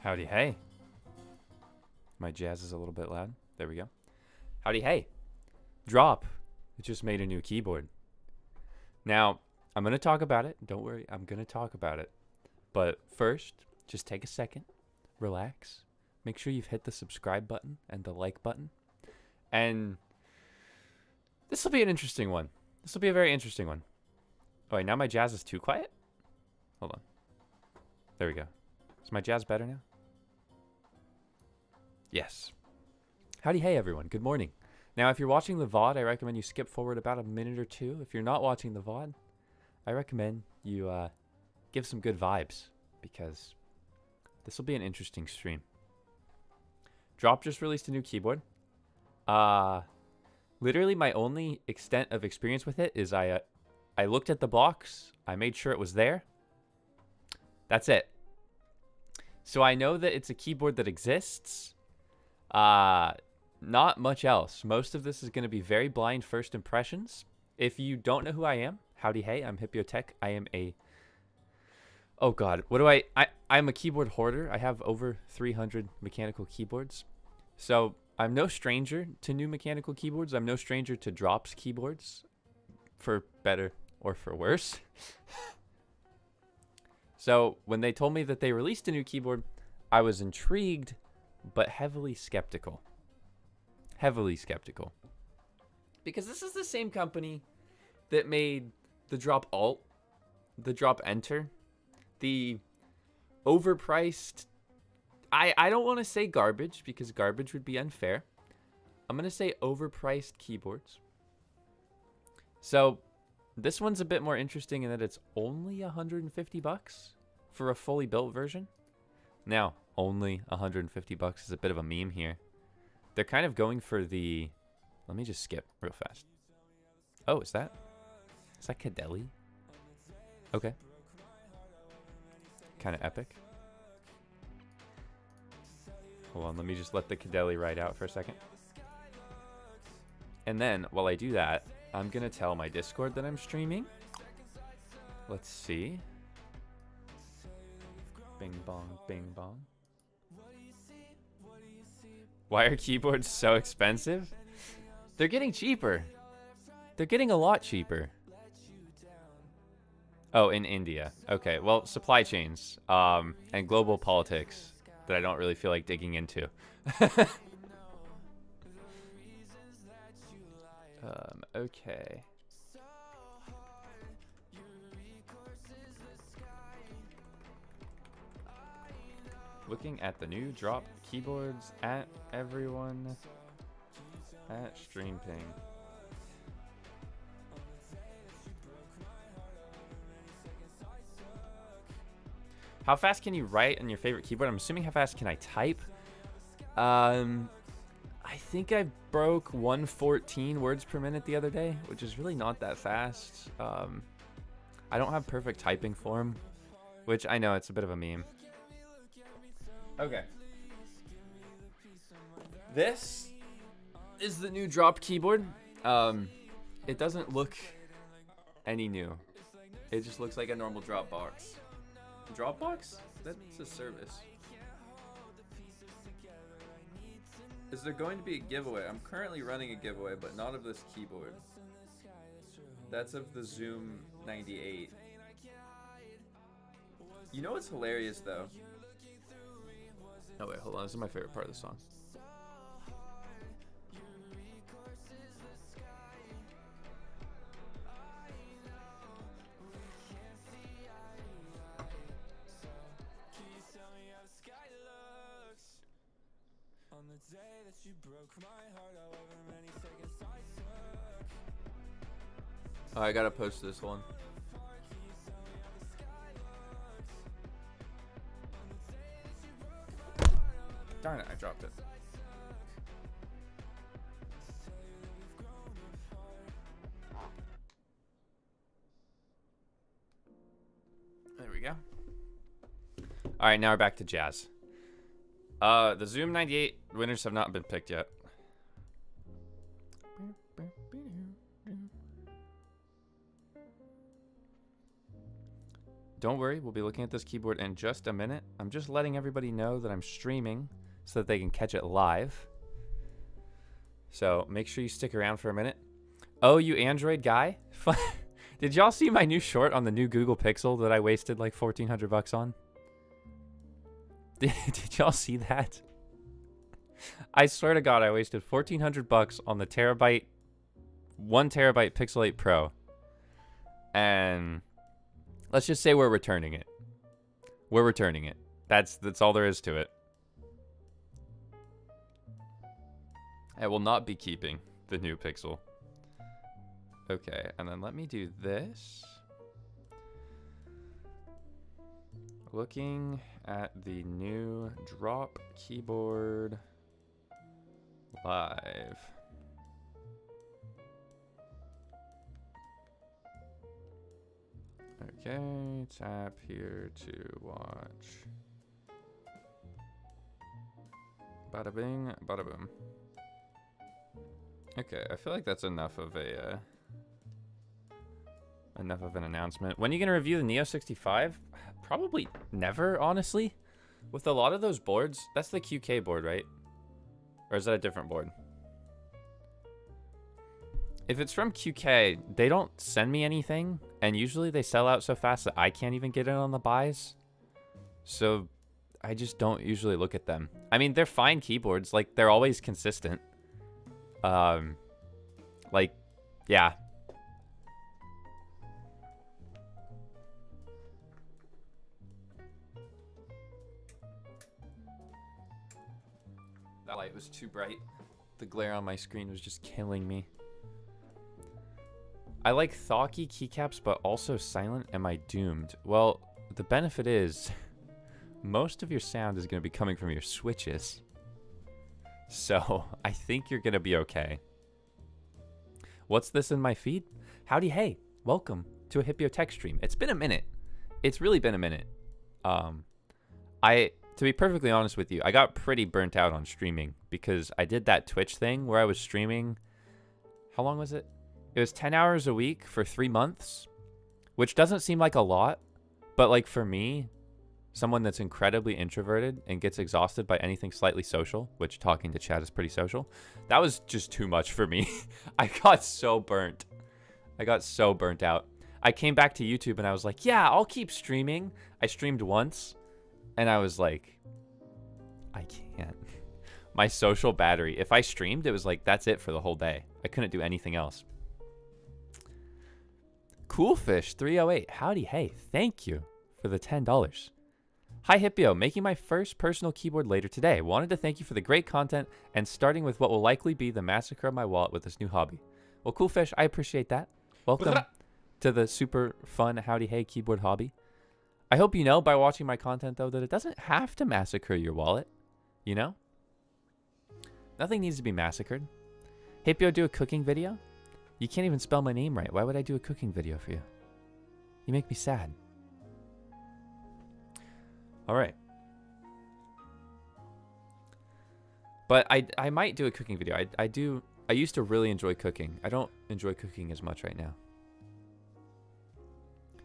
Howdy hey. My jazz is a little bit loud. There we go. Howdy hey. Drop. It just made a new keyboard. Now, I'm going to talk about it. Don't worry, I'm going to talk about it. But first, just take a second. Relax. Make sure you've hit the subscribe button and the like button. And this will be an interesting one. This will be a very interesting one. Oh, wait, now my jazz is too quiet? Hold on. There we go. Is my jazz better now? Yes. Howdy hey everyone, good morning. Now if you're watching the VOD, I recommend you skip forward about a minute or two. If you're not watching the VOD, I recommend you give some good vibes because this will be an interesting stream. Drop just released a new keyboard. Literally my only extent of experience with it is I looked at the box, I made sure it was there. That's it. So I know that it's a keyboard that exists. Not much else. Most of this is going to be very blind first impressions. If you don't know who I am, howdy hey, I'm Hipyo Tech. I am a... Oh god, what do I'm a keyboard hoarder. I have over 300 mechanical keyboards. So I'm no stranger to new mechanical keyboards. I'm no stranger to drops keyboards. For better or for worse. So when they told me that they released a new keyboard, I was intrigued, but heavily skeptical. Heavily skeptical. Because this is the same company that made the Drop Alt, the Drop Enter, the overpriced... I don't want to say garbage, because garbage would be unfair. I'm going to say overpriced keyboards. So this one's a bit more interesting in that it's only 150 bucks for a fully built version. Now, only 150 bucks is a bit of a meme here. They're kind of going for the... Let me just skip real fast. Oh, is that Cadeli? Okay. Kind of epic. Hold on, let me just let the Cadeli ride out for a second. And then, while I do that, I'm going to tell my Discord that I'm streaming. Let's see. Bing bong, bing bong. Why are keyboards so expensive? They're getting cheaper. They're getting a lot cheaper. Oh, in India. Okay, well, supply chains and global politics that I don't really feel like digging into. Okay. Looking at the new drop keyboards at everyone at Stream Ping. How fast can you write on your favorite keyboard? I'm assuming how fast can I type? I think I broke 114 words per minute the other day, which is really not that fast. I don't have perfect typing form, which I know it's a bit of a meme. Okay. This is the new drop keyboard. It doesn't look any new. It just looks like a normal drop box. Dropbox? That's a service. Is there going to be a giveaway? I'm currently running a giveaway, but not of this keyboard. That's of the Zoom 98. You know what's hilarious though? Oh wait, hold on. This is my favorite part of the song. Oh, I gotta post this one. Darn it, I dropped it. There we go. Alright, now we're back to jazz. The Zoom 98 winners have not been picked yet. don't worry. We'll be looking at this keyboard in just a minute. I'm just letting everybody know that I'm streaming so that they can catch it live. So make sure you stick around for a minute. Oh, you Android guy. Did y'all see my new short on the new Google Pixel that I wasted like $1,400 on? Did y'all see that? I swear to God, I wasted $1,400 on the 1 terabyte Pixel 8 Pro. And let's just say we're returning it. We're returning it. That's all there is to it. I will not be keeping the new Pixel. Okay, and then let me do this. Looking at the new drop keyboard live. Okay, tap here to watch. Bada bing, bada boom. Okay, I feel like that's enough of an announcement. When are you gonna review the Neo 65? Probably never, honestly. With a lot of those boards, that's the QK board, right? Or is that a different board? If it's from QK, they don't send me anything, and usually they sell out so fast that I can't even get in on the buys. So I just don't usually look at them. I mean, they're fine keyboards. Like, they're always consistent. Like, yeah. That light was too bright. The glare on my screen was just killing me. I like Thawky keycaps, but also silent. Am I doomed? Well, the benefit is most of your sound is going to be coming from your switches. So I think you're going to be okay. What's this in my feed? Howdy, hey. Welcome to a Hipyo tech stream. It's been a minute. It's really been a minute. To be perfectly honest with you, I got pretty burnt out on streaming because I did that Twitch thing where I was streaming. How long was it? It was 10 hours a week for 3 months, which doesn't seem like a lot, but like for me, someone that's incredibly introverted and gets exhausted by anything slightly social, which talking to chat is pretty social, that was just too much for me. I got so burnt. I got so burnt out. I came back to YouTube and I was like, yeah, I'll keep streaming. I streamed once and I was like, I can't. My social battery, if I streamed, it was like, that's it for the whole day. I couldn't do anything else. Coolfish308, howdy, hey, thank you for the $10. Hi Hipyo, making my first personal keyboard later today. Wanted to thank you for the great content and starting with what will likely be the massacre of my wallet with this new hobby. Well, Coolfish, I appreciate that. Welcome to the super fun howdy, hey keyboard hobby. I hope you know by watching my content, though, that it doesn't have to massacre your wallet, you know? Nothing needs to be massacred. Hipyo, do a cooking video? You can't even spell my name right. Why would I do a cooking video for you? You make me sad. All right. But I might do a cooking video. I used to really enjoy cooking. I don't enjoy cooking as much right now.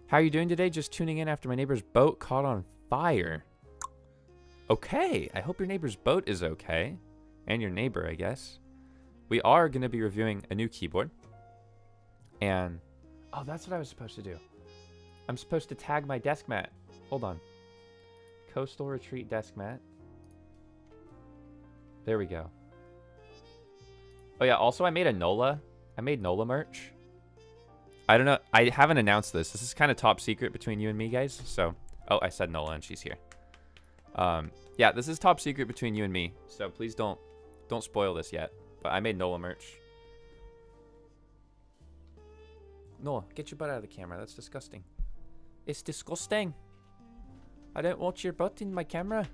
How are you doing today? Just tuning in after my neighbor's boat caught on fire. Okay. I hope your neighbor's boat is okay. And your neighbor, I guess. We are going to be reviewing a new keyboard. And, oh, that's what I was supposed to do. I'm supposed to tag my desk mat. Hold on. Coastal Retreat desk mat. There we go. Oh, yeah. Also, I made a NOLA. I made NOLA merch. I don't know. I haven't announced this. This is kind of top secret between you and me, guys. So, oh, I said NOLA and she's here. Yeah, this is top secret between you and me. So please don't spoil this yet. But I made NOLA merch. Noah, get your butt out of the camera. That's disgusting. It's disgusting. I don't want your butt in my camera.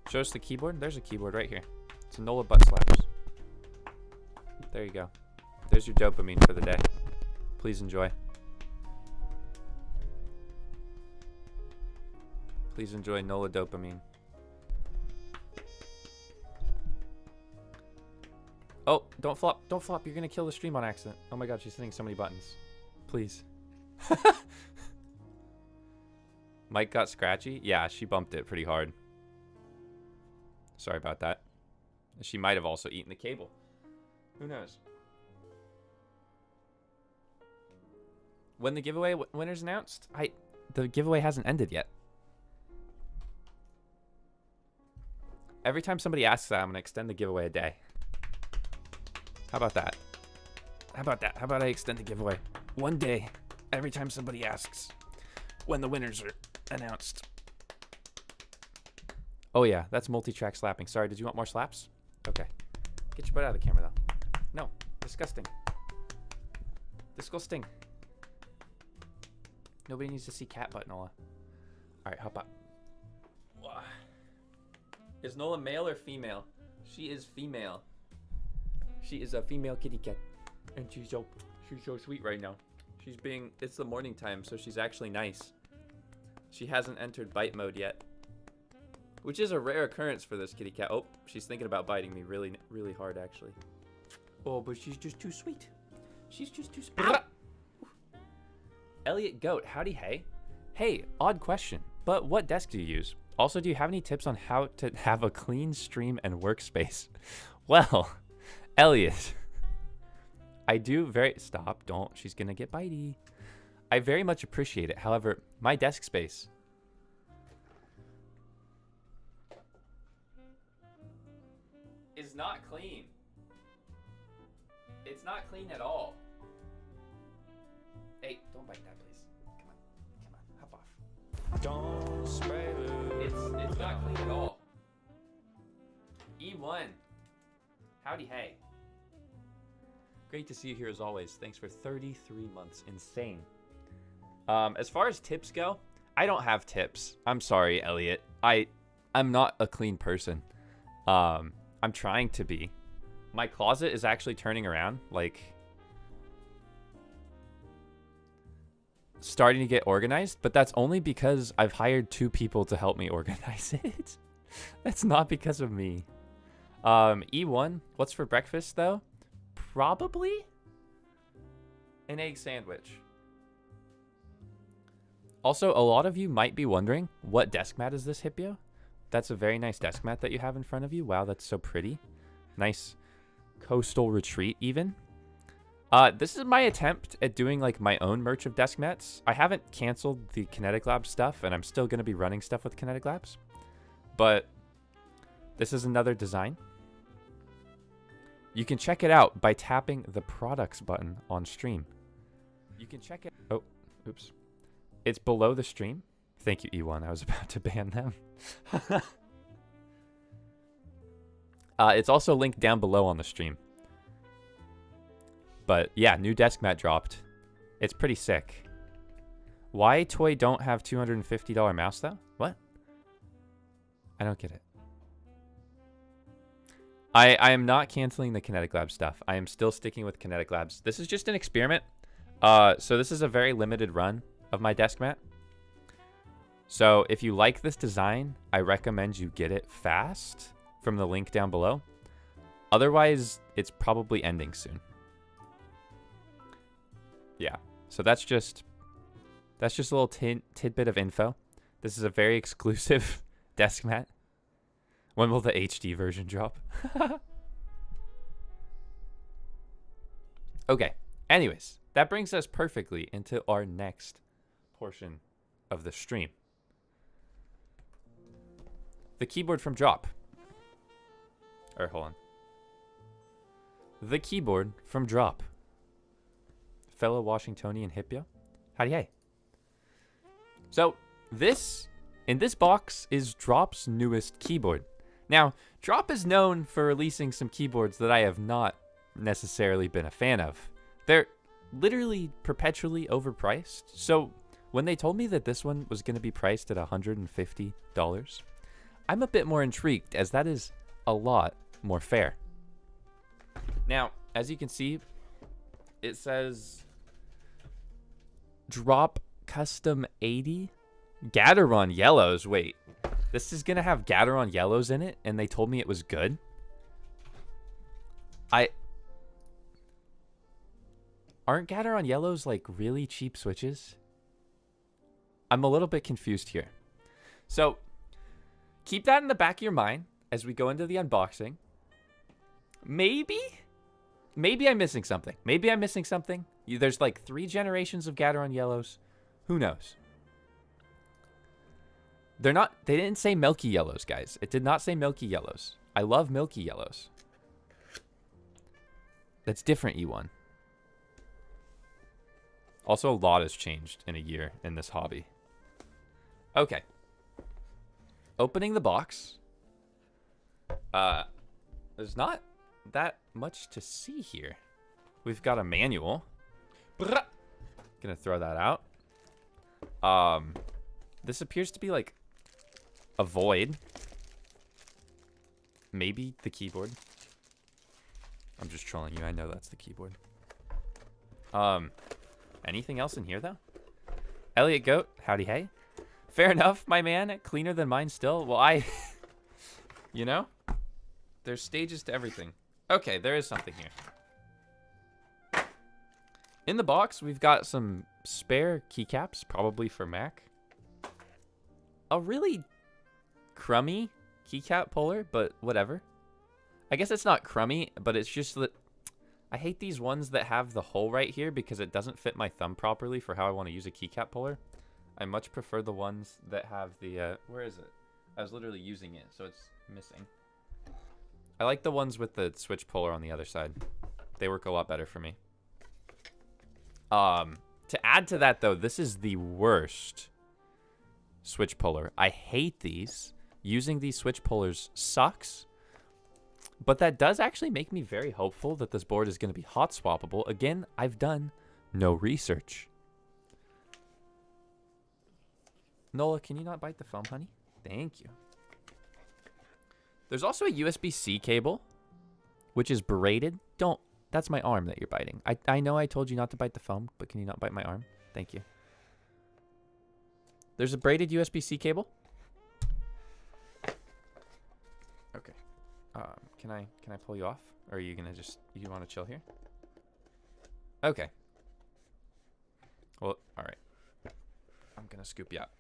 Show us the keyboard. There's a keyboard right here. It's a NOLA butt slaps. There you go. There's your dopamine for the day. Please enjoy. Please enjoy NOLA dopamine. Oh, don't flop. Don't flop. You're going to kill the stream on accident. Oh my god, she's hitting so many buttons. Please. Mic got scratchy? Yeah, she bumped it pretty hard. Sorry about that. She might have also eaten the cable. Who knows? When the giveaway winner's announced, the giveaway hasn't ended yet. Every time somebody asks that, I'm going to extend the giveaway a day. How about that? How about that? How about I extend the giveaway one day every time somebody asks when the winners are announced? Oh yeah, that's multi-track slapping. Sorry, did you want more slaps? Okay. Get your butt out of the camera, though. No. Disgusting. Disgusting. Nobody needs to see cat butt, Nola. Alright, hop up. Is Nola male or female? She is female. She is a female kitty cat. And she's so sweet right now. She's being... It's the morning time, so she's actually nice. She hasn't entered bite mode yet. Which is a rare occurrence for this kitty cat. Oh, she's thinking about biting me really, really hard, actually. Oh, but she's just too sweet. She's just too sweet. Elliot Goat, howdy hey. Hey, odd question, but what desk do you use? Also, do you have any tips on how to have a clean stream and workspace? Well, Elliot, I do very... Stop, don't. She's gonna get bitey. I very much appreciate it. However, my desk space... is not clean. It's not clean at all. Hey, don't bite that, please. Come on, hop off. Don't spray it's not clean at all. E1. Howdy hey. Great to see you here as always. Thanks for 33 months. Insane. As far as tips go, I don't have tips. I'm sorry, Elliot. I'm not a clean person. I'm trying to be. My closet is actually turning around, like starting to get organized, but that's only because I've hired 2 people to help me organize it. That's not because of me. E1, what's for breakfast though? Probably an egg sandwich. Also, a lot of you might be wondering, what desk mat is this, Hipyo? That's a very nice desk mat that you have in front of you. Wow, that's so pretty. Nice coastal retreat even. This is my attempt at doing like my own merch of desk mats. I haven't canceled the Kinetic Labs stuff, and I'm still going to be running stuff with Kinetic Labs. But this is another design. You can check it out by tapping the products button on stream. You can check it. Oh, oops. It's below the stream. Thank you, E1. I was about to ban them. It's also linked down below on the stream. But yeah, new desk mat dropped. It's pretty sick. Why Toy don't have $250 mouse though? What? I don't get it. I am not canceling the Kinetic Labs stuff. I am still sticking with Kinetic Labs. This is just an experiment. So this is a very limited run of my desk mat. So if you like this design, I recommend you get it fast from the link down below. Otherwise, it's probably ending soon. Yeah, so that's just a little tidbit of info. This is a very exclusive desk mat. When will the HD version drop? Okay, anyways, that brings us perfectly into our next portion of the stream. The keyboard from Drop. Or hold on. The keyboard from Drop. Fellow Washingtonian Hipyo. Howdy hey. So in this box is Drop's newest keyboard. Now, Drop is known for releasing some keyboards that I have not necessarily been a fan of. They're literally perpetually overpriced. So when they told me that this one was going to be priced at $150, I'm a bit more intrigued, as that is a lot more fair. Now, as you can see, it says Drop Custom 80 Gateron Yellows. Wait, this is going to have Gateron Yellows in it, and they told me it was good? Aren't Gateron Yellows like really cheap switches? I'm a little bit confused here. So keep that in the back of your mind as we go into the unboxing. Maybe I'm missing something. Maybe I'm missing something. There's like 3 generations of Gateron yellows. Who knows? They didn't say milky yellows, guys. It did not say milky yellows. I love milky yellows. That's different, E1. Also, a lot has changed in a year in this hobby. Okay. Opening the box. There's not that much to see here. We've got a manual. Gonna throw that out. This appears to be like a void. Maybe the keyboard. I'm just trolling you. I know that's the keyboard. Anything else in here though? Elliot Goat, howdy hey. Fair enough, my man. Cleaner than mine still. Well, you know, there's stages to everything. Okay, there is something here. In the box, we've got some spare keycaps, probably for Mac. A really crummy keycap puller, but whatever. I guess it's not crummy, but it's just that I hate these ones that have the hole right here because it doesn't fit my thumb properly for how I want to use a keycap puller. I much prefer the ones that have the, where is it? I was literally using it, so it's missing. I like the ones with the switch puller on the other side. They work a lot better for me. To add to that, though, this is the worst switch puller. I hate these. Using these switch pullers sucks. But that does actually make me very hopeful that this board is going to be hot swappable. Again, I've done no research. Nola, can you not bite the foam, honey? Thank you. There's also a USB-C cable, which is braided. That's my arm that you're biting. I know I told you not to bite the foam, but can you not bite my arm? Thank you. There's a braided USB-C cable. Okay. Can I pull you off? Or are you gonna you want to chill here? Okay. Well, all right. I'm gonna scoop you up.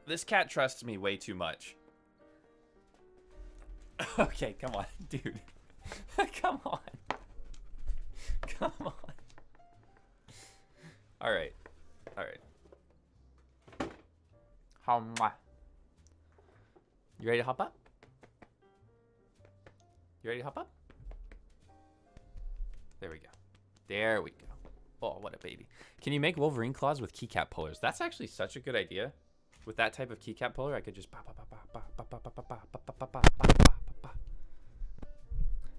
This cat trusts me way too much. Okay, come on, dude. Come on. Come on. All right. All right. You ready to hop up? You ready to hop up? There we go. There we go. Oh, what a baby. Can you make Wolverine claws with keycap pullers? That's actually such a good idea. With that type of keycap puller, I could just...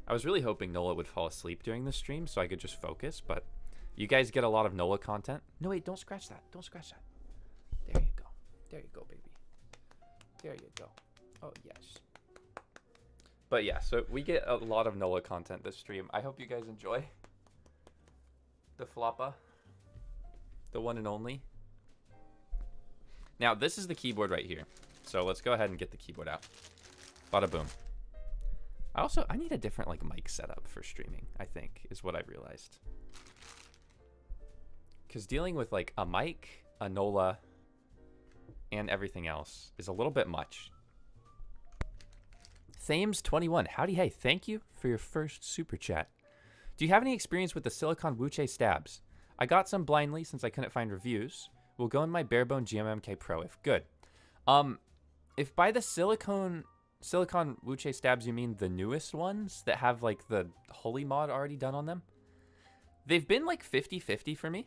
I was really hoping Nola would fall asleep during the stream so I could just focus, but you guys get a lot of Nola content. No, wait, don't scratch that. Don't scratch that. There you go. There you go, baby. There you go. Oh, yes. But yeah, so we get a lot of Nola content this stream. I hope you guys enjoy the floppa, the one and only. Now, this is the keyboard right here. So let's go ahead and get the keyboard out. Bada boom. I need a different like mic setup for streaming, I think, is what I've realized. Because dealing with like a mic, a Nola, and everything else is a little bit much. Thames21, howdy hey, thank you for your first super chat. Do you have any experience with the silicone Wuche stabs? I got some blindly since I couldn't find reviews. Will go in my barebone GMMK Pro if good. If by the silicone Wuche stabs you mean the newest ones that have like the holy mod already done on them, they've been like 50-50 for me.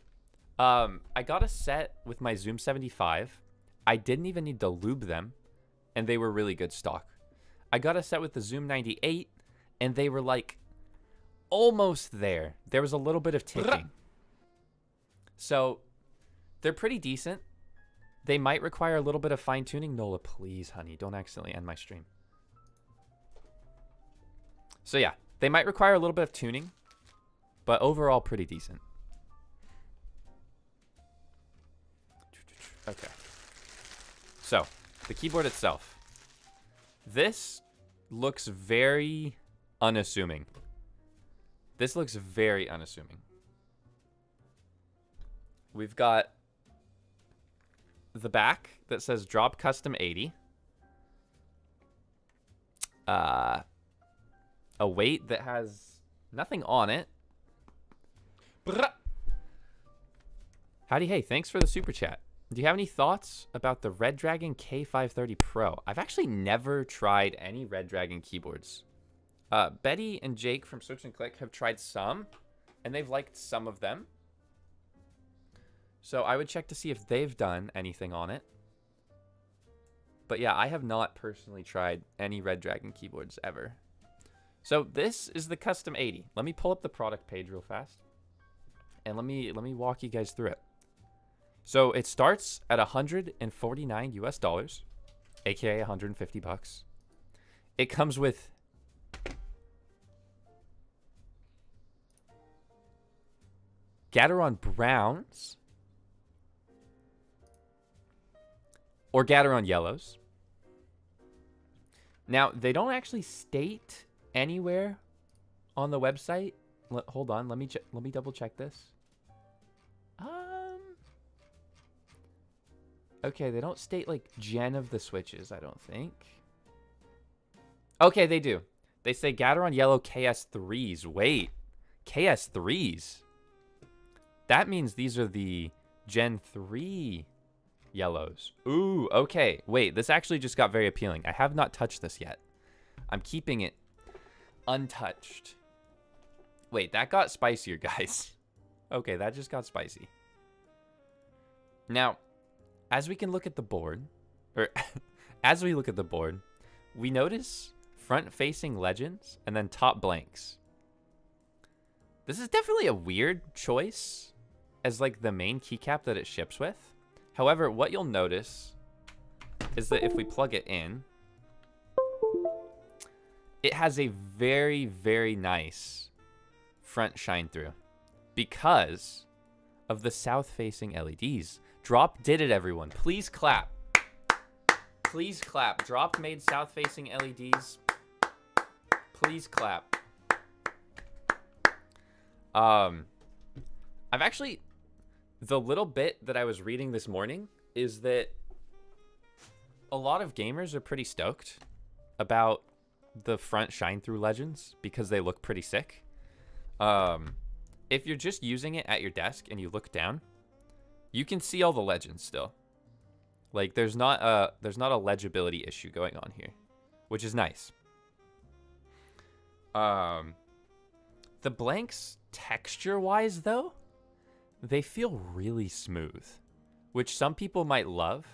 I got a set with my Zoom 75. I didn't even need to lube them, and they were really good stock. I got a set with the Zoom 98, and they were like almost there. There was a little bit of ticking. So they're pretty decent. They might require a little bit of fine tuning. Nola, please, honey, don't accidentally end my stream. So yeah, they might require a little bit of tuning, but overall pretty decent. Okay. So, the keyboard itself. This looks very unassuming. This looks very unassuming. We've got the back that says drop custom 80. A weight that has nothing on it. Howdy, hey, thanks for the super chat. Do you have any thoughts about the Red Dragon K530 Pro? I've actually never tried any Red Dragon keyboards. Betty and Jake from Search and Click have tried some, and they've liked some of them. So I would check to see if they've done anything on it. But yeah, I have not personally tried any Red Dragon keyboards ever. So this is the custom 80. Let me pull up the product page real fast. And let me walk you guys through it. So it starts at $149 US, aka 150 bucks. It comes with Gateron Browns or Gateron Yellows. Now, they don't actually state anywhere on the website. Hold on, let me double check this. Okay, they don't state like gen of the switches, I don't think. Okay, they do. They say Gateron Yellow KS3s. Wait, KS3s? That means these are the Gen 3 yellows. Ooh, okay. Wait, this actually just got very appealing. I have not touched this yet. I'm keeping it untouched. Wait, that got spicier, guys. Okay, that just got spicy. Now, as we can look at the board, or as we look at the board, we notice front-facing legends and then top blanks. This is definitely a weird choice as like the main keycap that it ships with. However, what you'll notice is that if we plug it in, it has a very, very nice front shine through because of the south-facing LEDs. Drop did it, everyone. Please clap. Please clap. Drop made south-facing LEDs. Please clap. I've actually, the little bit that I was reading this morning is that a lot of gamers are pretty stoked about the front shine-through legends because they look pretty sick. If you're just using it at your desk and you look down, you can see all the legends still. Like there's not a legibility issue going on here, which is nice. The blanks texture-wise though, they feel really smooth, which some people might love.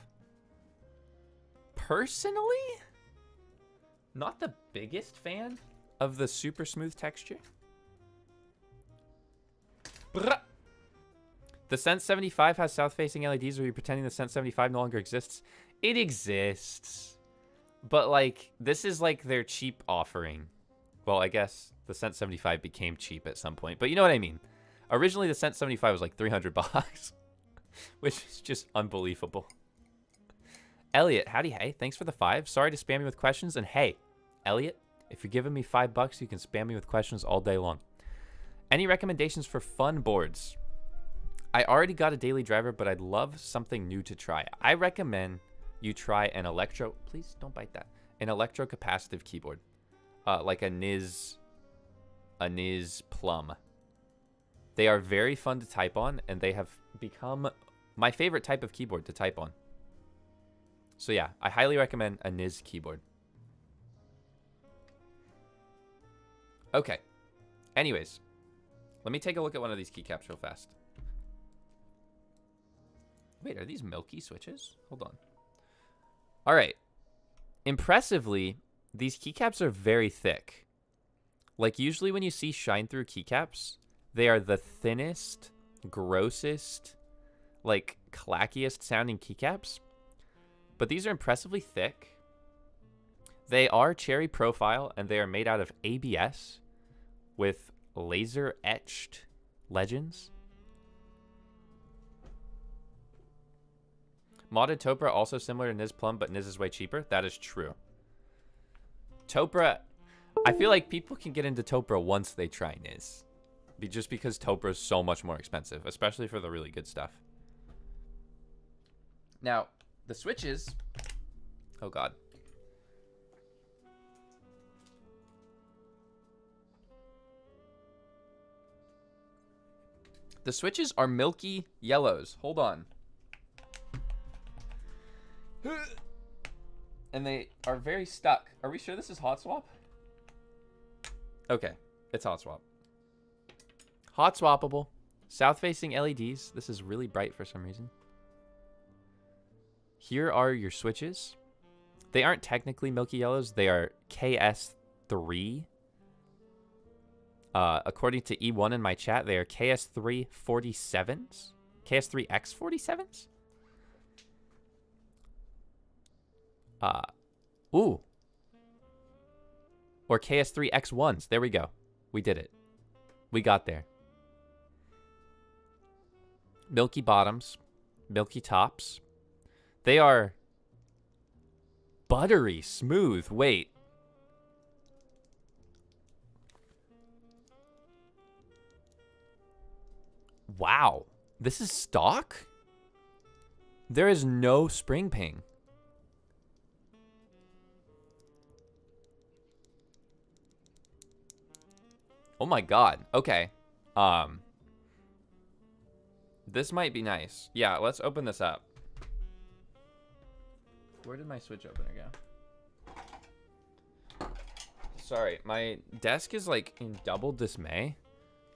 Personally, not the biggest fan of the super smooth texture. The Sense 75 has south-facing LEDs. Are you pretending the Sense 75 no longer exists? It exists. But, like, this is, like, their cheap offering. Well, I guess the Sense 75 became cheap at some point. But you know what I mean. Originally, the Sense 75 was, like, 300 bucks. Which is just unbelievable. Elliot, howdy, hey. Thanks for the 5. Sorry to spam you with questions. And, hey, Elliot, if you're giving me $5, you can spam me with questions all day long. Any recommendations for fun boards? I already got a daily driver, but I'd love something new to try. I recommend you try an please don't bite that. An electrocapacitive keyboard. Like a Niz Plum. They are very fun to type on, and they have become my favorite type of keyboard to type on. So yeah, I highly recommend a Niz keyboard. Okay. Anyways, let me take a look at one of these keycaps real fast. Wait, are these milky switches? Hold on. All right. Impressively, these keycaps are very thick. Like usually when you see shine through keycaps, they are the thinnest, grossest, like clackiest sounding keycaps. But these are impressively thick. They are cherry profile and they are made out of ABS with laser etched legends. Modded Topra also similar to Niz Plum, but Niz is way cheaper. That is true. Topra, I feel like people can get into Topra once they try Niz. Just because Topra is so much more expensive, especially for the really good stuff. Now, the switches... Oh, God. The switches are milky yellows. Hold on. And they are very stuck. Are we sure this is hot swap? Okay, it's hot swap. Hot swappable. South-facing LEDs. This is really bright for some reason. Here are your switches. They aren't technically milky yellows. They are KS3. According to E1 in my chat, they are KS3 47s. KS3X 47s? Ooh. Or KS3X1s. There we go. We did it. We got there. Milky bottoms. Milky tops. They are buttery smooth. Wait. Wow. This is stock? There is no spring ping. Oh my God. Okay. This might be nice. Yeah, let's open this up. Where did my switch opener go? Sorry, my desk is like in double dismay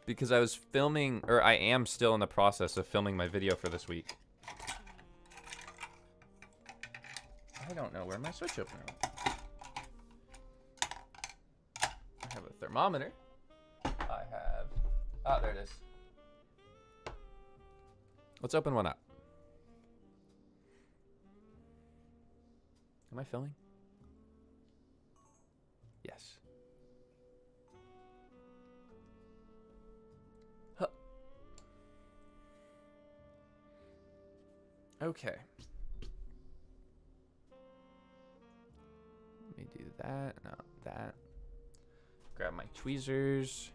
because I was filming, or I am still in the process of filming my video for this week. I don't know where my switch opener went. I have a thermometer. I have... Oh, there it is. Let's open one up. Am I filming? Yes. Huh. Okay. Let me do that. No, that. Grab my tweezers.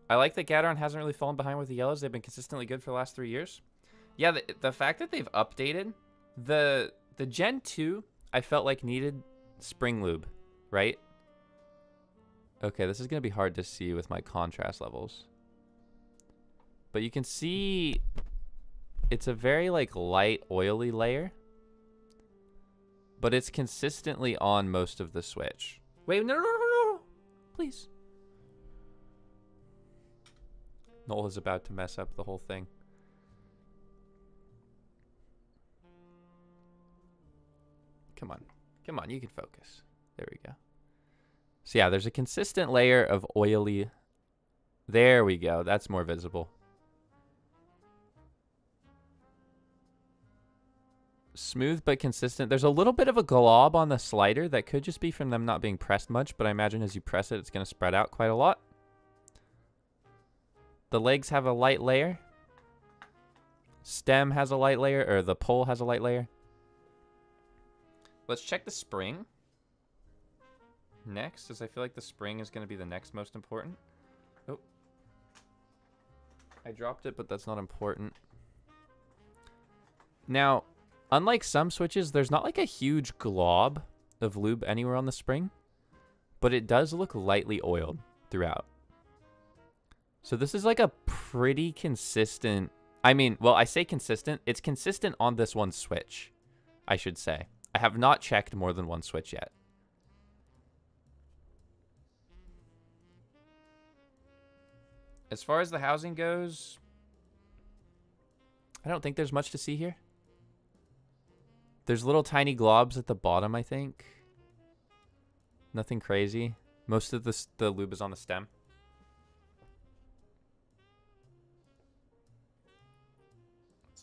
I like that Gateron hasn't really fallen behind with the yellows. They've been consistently good for the last 3 years. Yeah, the fact that they've updated the Gen 2, I felt like needed spring lube, right? Okay, this is going to be hard to see with my contrast levels. But you can see it's a very like light, oily layer. But it's consistently on most of the switch. Wait, no. Please. Noel is about to mess up the whole thing. Come on, you can focus. There we go. So yeah, there's a consistent layer of oily. There we go. That's more visible. Smooth but consistent. There's a little bit of a glob on the slider that could just be from them not being pressed much, but I imagine as you press it, it's going to spread out quite a lot. The legs have a light layer. Stem has a light layer, or the pole has a light layer. Let's check the spring next, as I feel like the spring is going to be the next most important. Oh. I dropped it, but that's not important. Now, unlike some switches, there's not like a huge glob of lube anywhere on the spring, but it does look lightly oiled throughout. So this is like a pretty consistent... I mean, well, I say consistent. It's consistent on this one switch, I should say. I have not checked more than one switch yet. As far as the housing goes, I don't think there's much to see here. There's little tiny globs at the bottom, I think. Nothing crazy. Most of the lube is on the stem.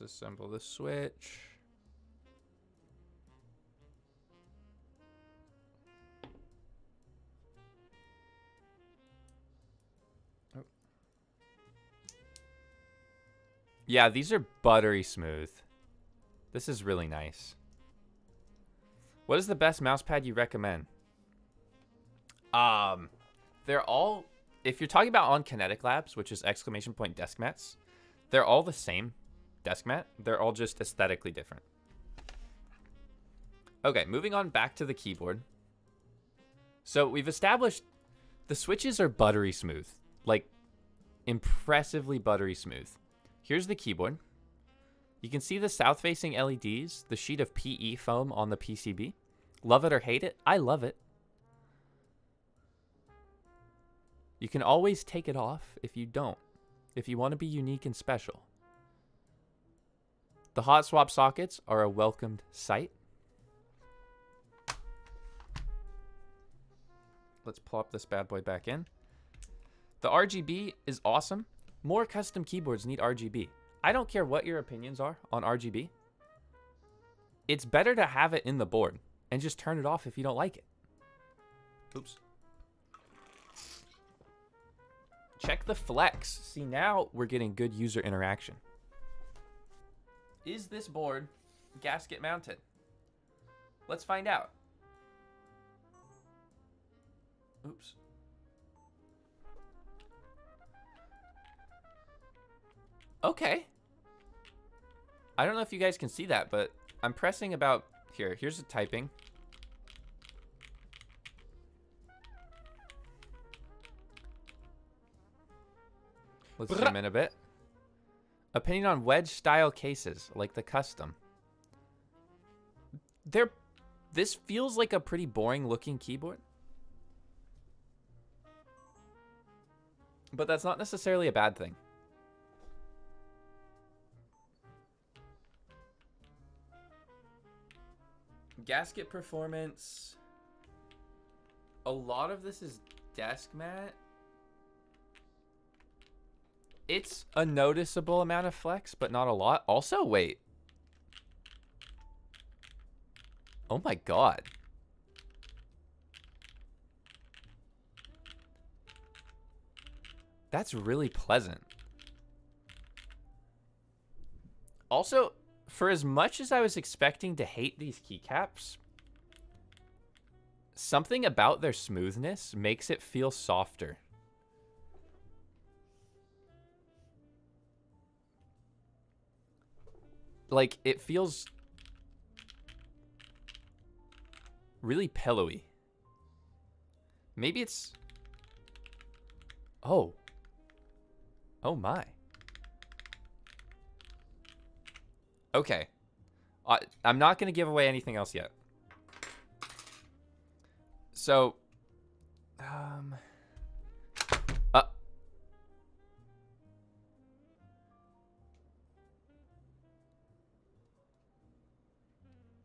Let's assemble the switch. Oh. Yeah, these are buttery smooth. This is really nice. What is the best mouse pad you recommend? They're all, if you're talking about on Kinetic Labs, which is ! Desk mats, they're all the same desk mat. They're all just aesthetically different. Okay, moving on back to the keyboard. So we've established the switches are buttery smooth, like impressively buttery smooth. Here's the keyboard. You can see the south-facing LEDs, the sheet of PE foam on the PCB. Love it or hate it? I love it. You can always take it off if you don't, if you want to be unique and special. The hot swap sockets are a welcomed sight. Let's plop this bad boy back in. The RGB is awesome. More custom keyboards need RGB. I don't care what your opinions are on RGB. It's better to have it in the board and just turn it off if you don't like it. Oops. Check the flex. See, now we're getting good user interaction. Is this board gasket mounted? Let's find out. Oops. Okay. I don't know if you guys can see that, but I'm pressing about here. Here's the typing. Let's zoom in a bit. Opinion on wedge style cases, like the custom. This feels like a pretty boring looking keyboard. But that's not necessarily a bad thing. Gasket performance. A lot of this is desk mat. It's a noticeable amount of flex, but not a lot. Also, wait. Oh my god. That's really pleasant. Also, for as much as I was expecting to hate these keycaps, something about their smoothness makes it feel softer. Like, it feels really pillowy. Maybe it's... Oh. Oh my. Okay. I'm not going to give away anything else yet. So...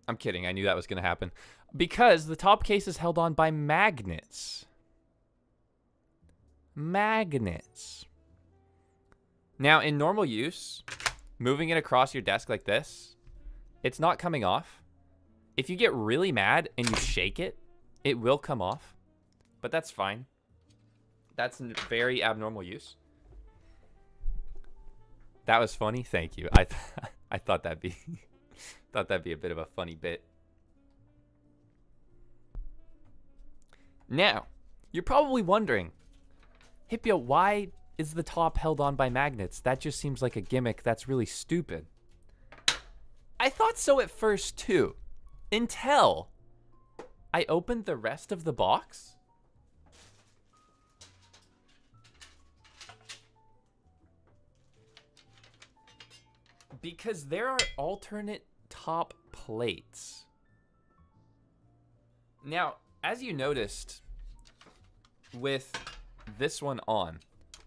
I'm kidding. I knew that was going to happen. Because the top case is held on by magnets. Magnets. Now, in normal use, moving it across your desk like this, it's not coming off. If you get really mad and you shake it, it will come off. But that's fine. That's very abnormal use. That was funny. Thank you. I thought that'd be... Thought that'd be a bit of a funny bit. Now, you're probably wondering, Hipyo, why is the top held on by magnets? That just seems like a gimmick that's really stupid. I thought so at first too, until I opened the rest of the box. Because there are alternate top plates. Now, as you noticed with this one on,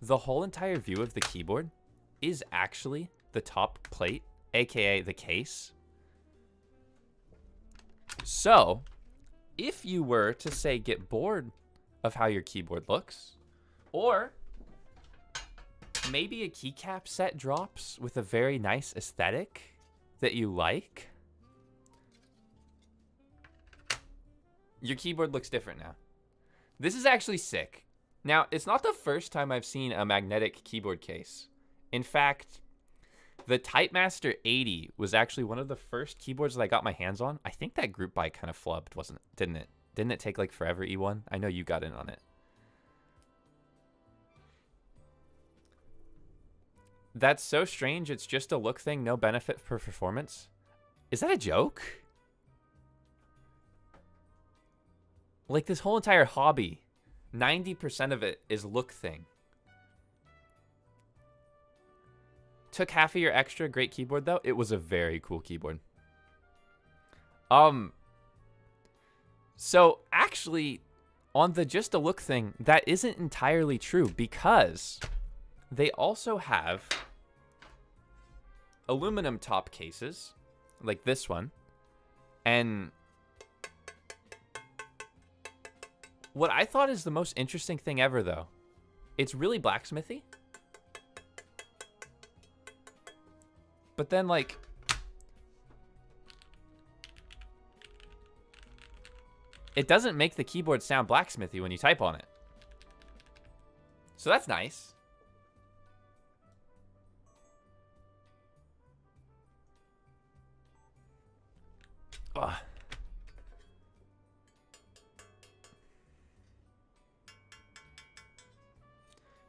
the whole entire view of the keyboard is actually the top plate, aka the case. So, if you were to say get bored of how your keyboard looks, or maybe a keycap set drops with a very nice aesthetic that you like, your keyboard looks different now. This is actually sick. Now, it's not the first time I've seen a magnetic keyboard case. In fact, the Typemaster 80 was actually one of the first keyboards that I got my hands on. I think that group buy kind of flubbed, wasn't it? Didn't it? Didn't it take like forever, E1? I know you got in on it. That's so strange. It's just a look thing, no benefit for performance. Is that a joke? Like, this whole entire hobby, 90% of it is look thing. Took half of your extra. Great keyboard, though. It was a very cool keyboard. So, actually, on the just a look thing, that isn't entirely true because they also have aluminum top cases, like this one. And what I thought is the most interesting thing ever, though, it's really blacksmithy. But then, like, it doesn't make the keyboard sound blacksmithy when you type on it. So that's nice. Ugh.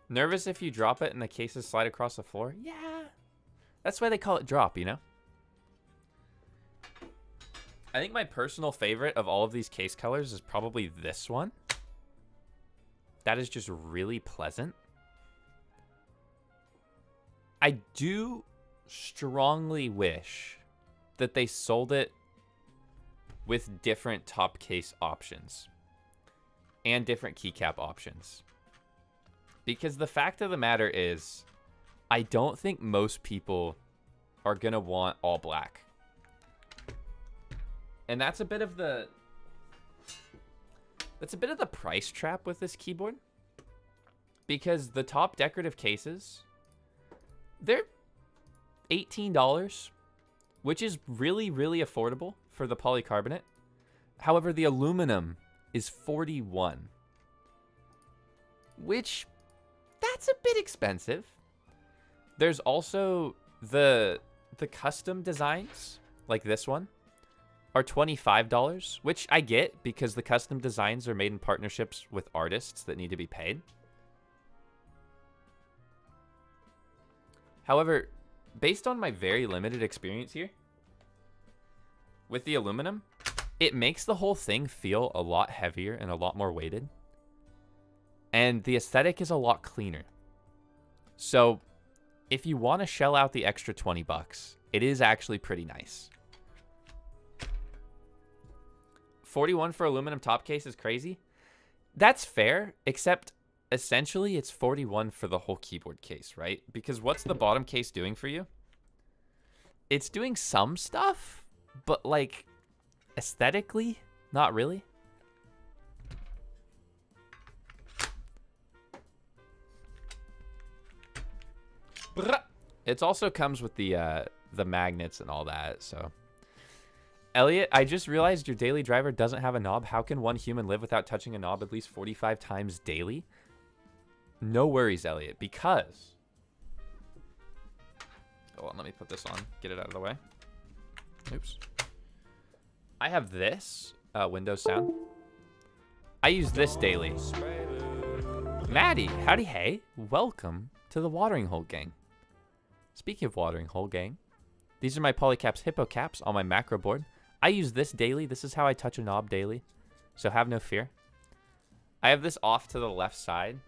Nervous if you drop it and the cases slide across the floor? Yeah. That's why they call it drop, you know? I think my personal favorite of all of these case colors is probably this one. That is just really pleasant. I do strongly wish that they sold it with different top case options and different keycap options. Because the fact of the matter is, I don't think most people are going to want all black. And that's a bit of the price trap with this keyboard. Because the top decorative cases, they're $18, which is really, really affordable for the polycarbonate. However, the aluminum is $41, which that's a bit expensive. There's also the custom designs, like this one, are $25, which I get because the custom designs are made in partnerships with artists that need to be paid. However, based on my very limited experience here with the aluminum, it makes the whole thing feel a lot heavier and a lot more weighted. And the aesthetic is a lot cleaner. So if you want to shell out the extra 20 bucks, it is actually pretty nice. 41 for aluminum top case is crazy. That's fair, except essentially it's 41 for the whole keyboard case, right? Because what's the bottom case doing for you? It's doing some stuff, but like aesthetically, not really. It also comes with the magnets and all that, so. Elliot, I just realized your daily driver doesn't have a knob. How can one human live without touching a knob at least 45 times daily? No worries, Elliot, because... Hold on, let me put this on. Get it out of the way. Oops. I have this Windows sound. I use this daily. Maddie, howdy hey. Welcome to the Watering Hole Gang. Speaking of Watering Hole Gang, these are my Polycaps Hipyo caps on my macro board. I use this daily. This is how I touch a knob daily, so have no fear. I have this off to the left side,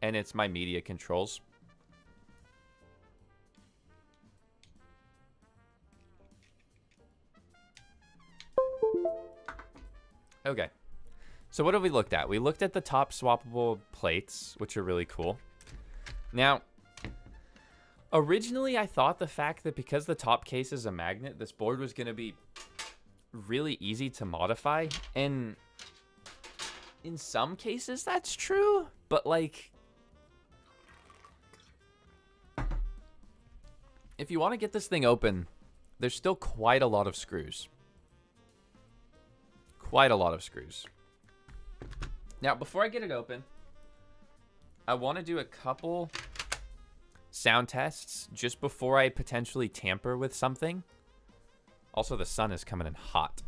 and it's my media controls. Okay, so what have we looked at? We looked at the top swappable plates, which are really cool. Now, originally I thought the fact that because the top case is a magnet, this board was going to be really easy to modify, and in some cases that's true, but like if you want to get this thing open, there's still quite a lot of screws. Quite a lot of screws. Now, before I get it open, I want to do a couple sound tests just before I potentially tamper with something. Also, the sun is coming in hot.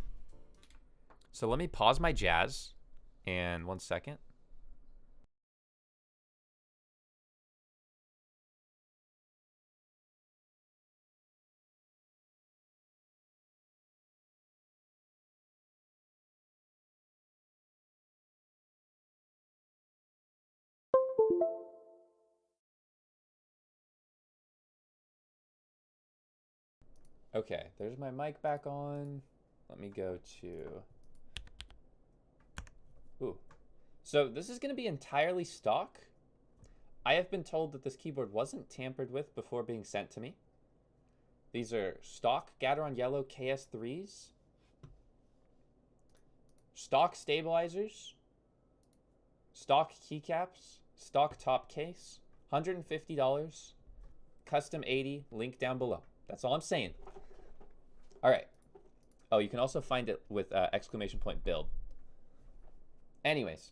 So let me pause my jazz, and 1 second. Okay, there's my mic back on. Let me go to... Ooh. So this is going to be entirely stock. I have been told that this keyboard wasn't tampered with before being sent to me. These are stock Gateron Yellow KS3s. Stock stabilizers. Stock keycaps. Stock top case. $150. Custom 80. Link down below. That's all I'm saying. All right. Oh, you can also find it with exclamation point build. Anyways.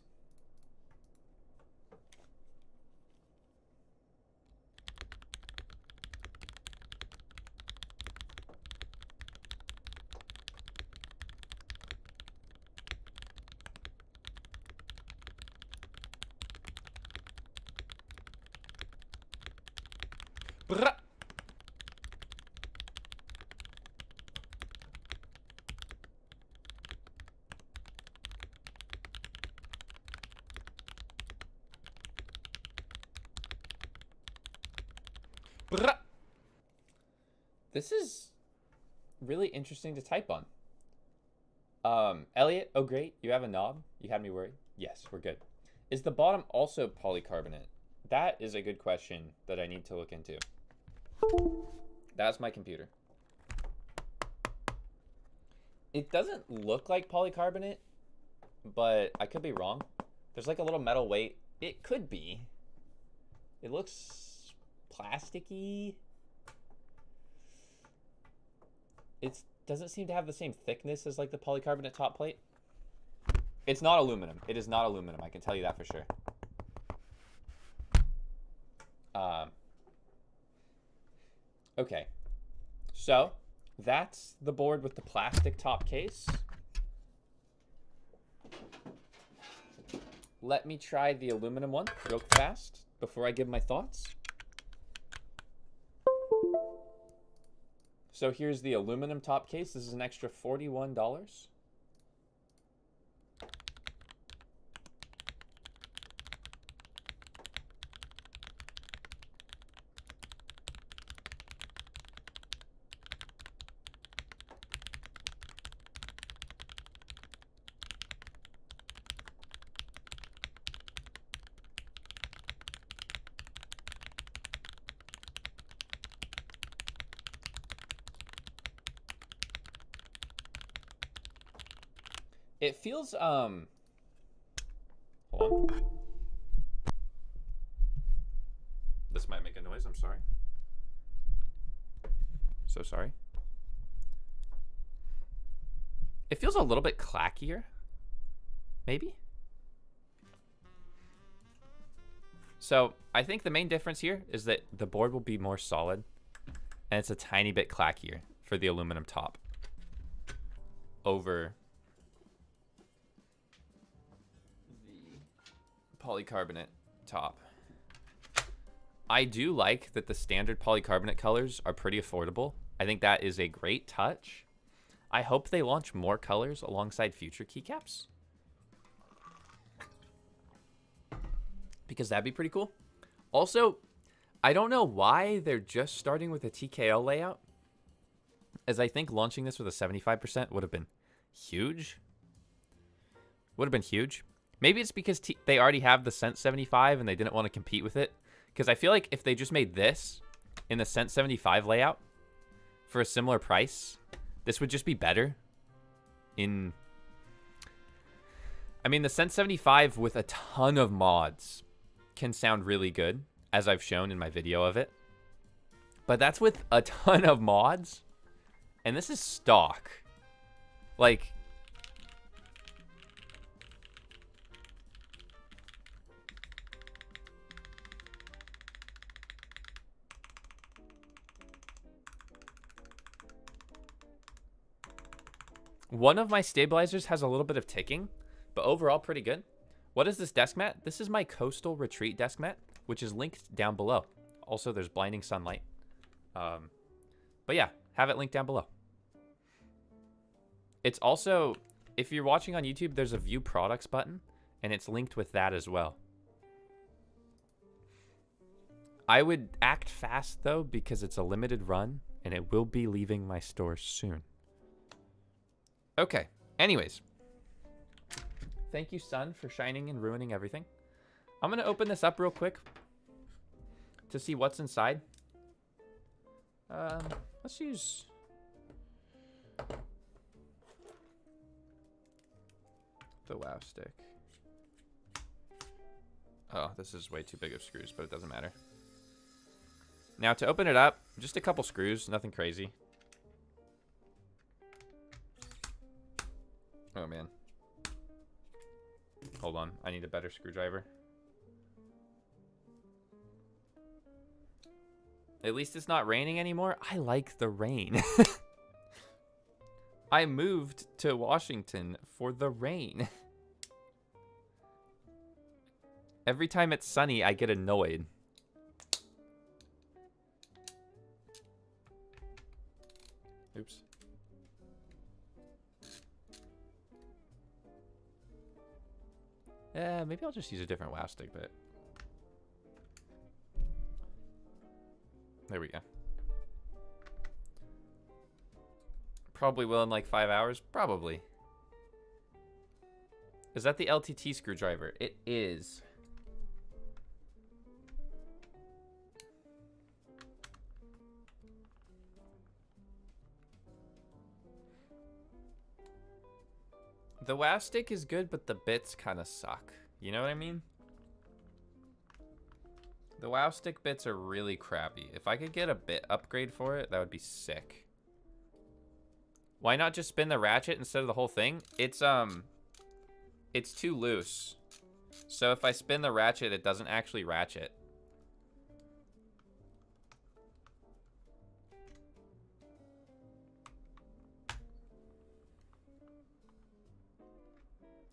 Brah. Brah. This is really interesting to type on. Elliot, oh great, you have a knob? You had me worried. Yes, we're good. Is the bottom also polycarbonate? That is a good question that I need to look into. That's my computer. It doesn't look like polycarbonate, but I could be wrong. There's like a little metal weight. It could be. It looks plasticky. It doesn't seem to have the same thickness as like the polycarbonate top plate. It's not aluminum. It is not aluminum. I can tell you that for sure. Okay, so that's the board with the plastic top case. Let me try the aluminum one real fast before I give my thoughts. So here's the aluminum top case. This is an extra $41. It feels, hold on. This might make a noise, I'm sorry. So sorry. It feels a little bit clackier, maybe? So I think the main difference here is that the board will be more solid and it's a tiny bit clackier for the aluminum top over polycarbonate top. I do like that the standard polycarbonate colors are pretty affordable. I think that is a great touch. I hope they launch more colors alongside future keycaps, because that'd be pretty cool. Also, I don't know why they're just starting with a TKO layout, as I think launching this with a 75% would have been huge. Would have been huge. Maybe it's because they already have the Cent 75 and they didn't want to compete with it. Because I feel like if they just made this in the Cent 75 layout for a similar price, this would just be better. I mean, the Cent 75 with a ton of mods can sound really good, as I've shown in my video of it. But that's with a ton of mods. And this is stock. Like... One of my stabilizers has a little bit of ticking, but overall pretty good. What is this desk mat? This is my Coastal Retreat desk mat, which is linked down below. Also, there's blinding sunlight. But yeah, have it linked down below. It's also, if you're watching on YouTube, there's a view products button, and it's linked with that as well. I would act fast though, because it's a limited run, and it will be leaving my store soon. Okay, anyways. Thank you, sun, for shining and ruining everything. I'm going to open this up real quick to see what's inside. Let's use... the WoW stick. Oh, this is way too big of screws, but it doesn't matter. Now, to open it up, just a couple screws, nothing crazy. Oh, man. Hold on, I need a better screwdriver. At least it's not raining anymore. I like the rain. I moved to Washington for the rain. Every time it's sunny, I get annoyed. Oops. Maybe I'll just use a different WoW stick, but... there we go. Probably will in like 5 hours. Probably. Is that the LTT screwdriver? It is. The WoW stick is good, but the bits kind of suck. You know what I mean? The WoW stick bits are really crappy. If I could get a bit upgrade for it, that would be sick. Why not just spin the ratchet instead of the whole thing? It's too loose. So if I spin the ratchet, it doesn't actually ratchet.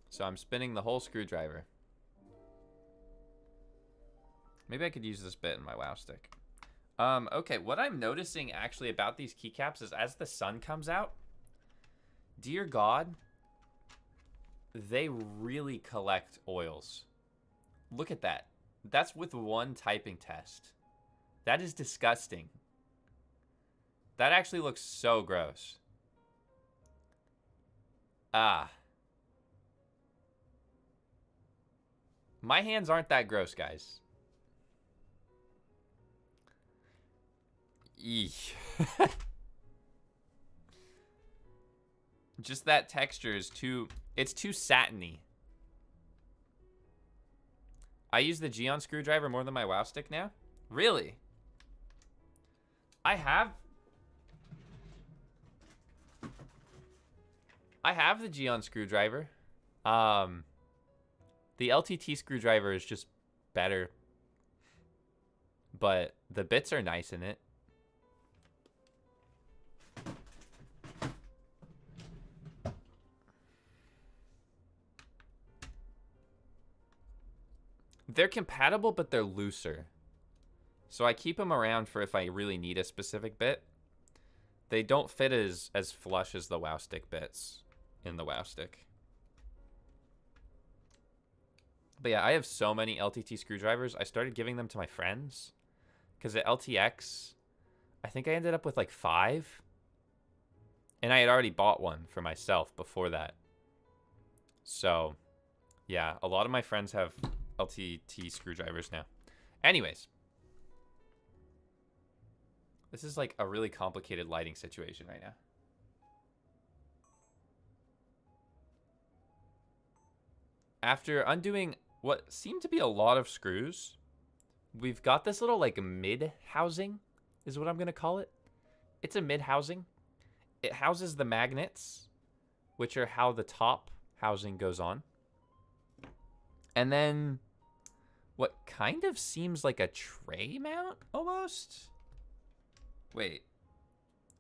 So I'm spinning the whole screwdriver. Maybe I could use this bit in my WoW stick. Okay, what I'm noticing actually about these keycaps is as the sun comes out, dear God, they really collect oils. Look at that. That's with one typing test. That is disgusting. That actually looks so gross. Ah. My hands aren't that gross, guys. Eesh. Just that texture is too... it's too satiny. I use the Geon screwdriver more than my WoW stick now? Really? I have the Geon screwdriver. The LTT screwdriver is just better. But the bits are nice in it. They're compatible, but they're looser. So I keep them around for if I really need a specific bit. They don't fit as flush as the WoW stick bits in the WoW stick. But yeah, I have so many LTT screwdrivers. I started giving them to my friends. Because at LTX, I think I ended up with like 5. And I had already bought one for myself before that. So, yeah, a lot of my friends have LTT screwdrivers now. Anyways. This is like a really complicated lighting situation right now. After undoing what seemed to be a lot of screws, we've got this little like mid housing is what I'm going to call it. It's a mid housing. It houses the magnets, which are how the top housing goes on. And then what kind of seems like a tray mount almost. Wait.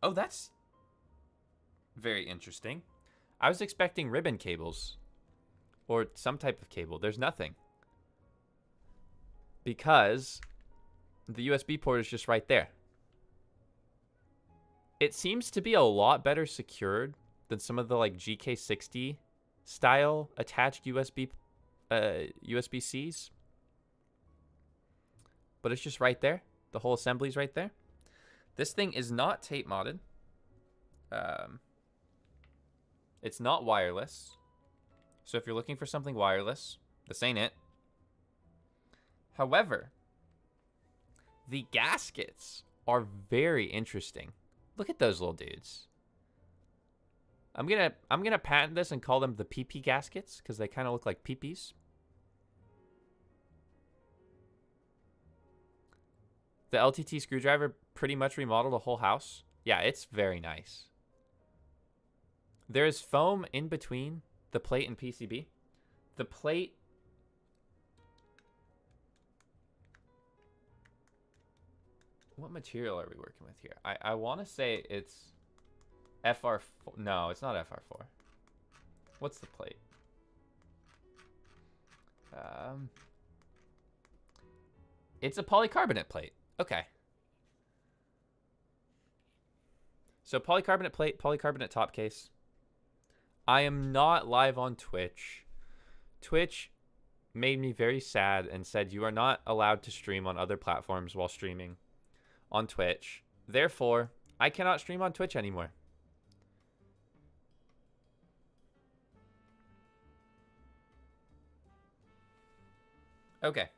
Oh, that's very interesting. I was expecting ribbon cables or some type of cable. There's nothing. Because the USB port is just right there. It seems to be a lot better secured than some of the like GK60 style attached USB-Cs. But it's just right there. The whole assembly's right there. This thing is not tape modded. It's not wireless. So if you're looking for something wireless, this ain't it. However, the gaskets are very interesting. Look at those little dudes. I'm gonna patent this and call them the PP gaskets because they kind of look like peepees. The LTT screwdriver pretty much remodeled a whole house. Yeah, it's very nice. There is foam in between the plate and PCB. The plate... What material are we working with here? I want to say it's FR4. No, it's not FR4. What's the plate? It's a polycarbonate plate. Okay. So polycarbonate plate, polycarbonate top case. I am not live on Twitch. Twitch made me very sad and said you are not allowed to stream on other platforms while streaming on Twitch. Therefore, I cannot stream on Twitch anymore. Okay.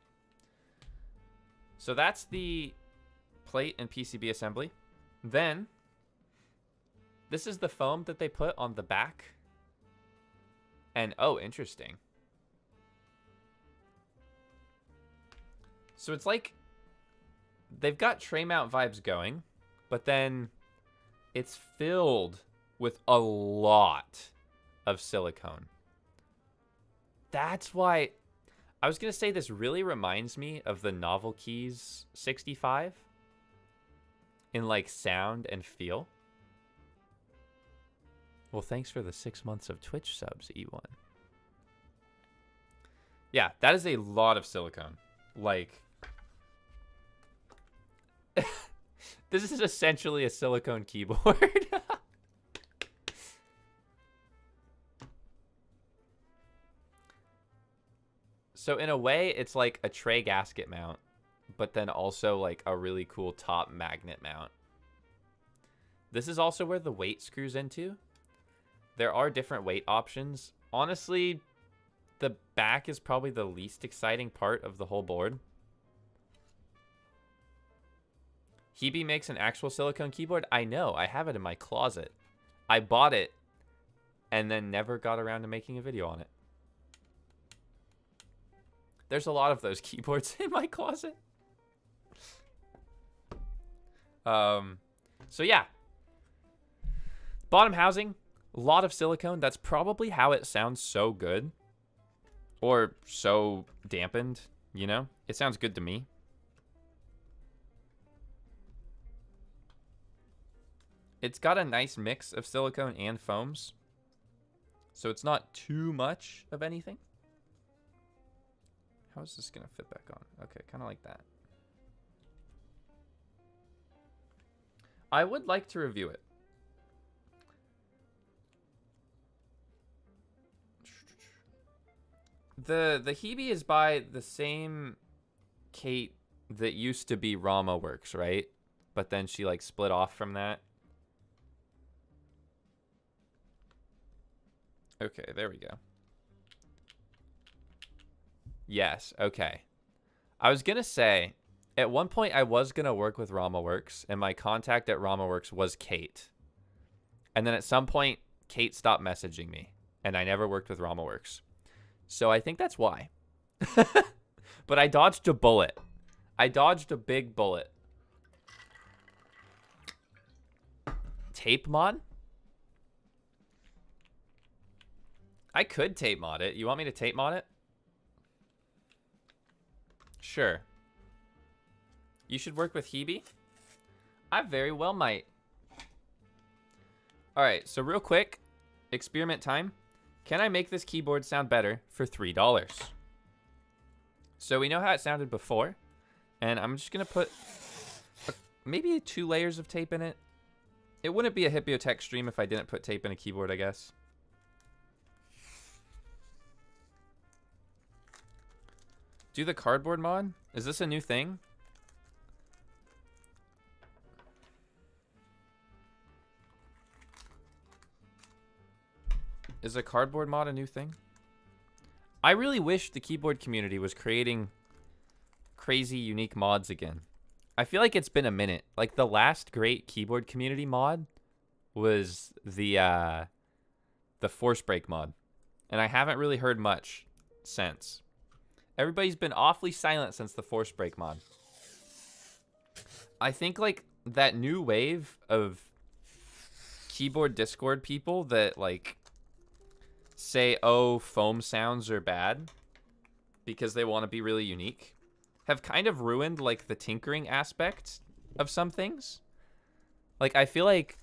So that's the plate and PCB assembly. Then, this is the foam that they put on the back. And, oh, interesting. So it's like they've got tray mount vibes going, but then it's filled with a lot of silicone. That's why I was going to say this really reminds me of the Novel Keys 65 in like sound and feel. Well, thanks for the 6 months of Twitch subs, E1. Yeah, that is a lot of silicone. Like, this is essentially a silicone keyboard. So in a way, it's like a tray gasket mount, but then also like a really cool top magnet mount. This is also where the weight screws into. There are different weight options. Honestly, the back is probably the least exciting part of the whole board. Hebe makes an actual silicone keyboard. I know. I have it in my closet. I bought it and then never got around to making a video on it. There's a lot of those keyboards in my closet. So yeah. Bottom housing. A lot of silicone. That's probably how it sounds so good. Or so dampened, you know? It sounds good to me. It's got a nice mix of silicone and foams. So it's not too much of anything. How is this going to fit back on? Okay, kind of like that. I would like to review it. The Hebe is by the same Kate that used to be Rama Works, right? But then she like split off from that. Okay, there we go. Yes, okay. I was going to say, at one point I was going to work with Rama Works, and my contact at Rama Works was Kate. And then at some point, Kate stopped messaging me, and I never worked with Rama Works. So I think that's why. But I dodged a bullet. I dodged a big bullet. Tape mod? I could tape mod it. You want me to tape mod it? Sure. You should work with Hebe? I very well might. Alright, so real quick, experiment time. Can I make this keyboard sound better for $3? So we know how it sounded before, and I'm just going to put maybe 2 layers of tape in it. It wouldn't be a Hipyo Tech stream if I didn't put tape in a keyboard, I guess. Do the cardboard mod? Is this a new thing? Is a cardboard mod a new thing? I really wish the keyboard community was creating crazy, unique mods again. I feel like it's been a minute. Like, the last great keyboard community mod was the force break mod. And I haven't really heard much since. Everybody's been awfully silent since the force break mod. I think, like, that new wave of keyboard Discord people that, like, say, oh, foam sounds are bad because they want to be really unique have kind of ruined, like, the tinkering aspect of some things. Like, I feel like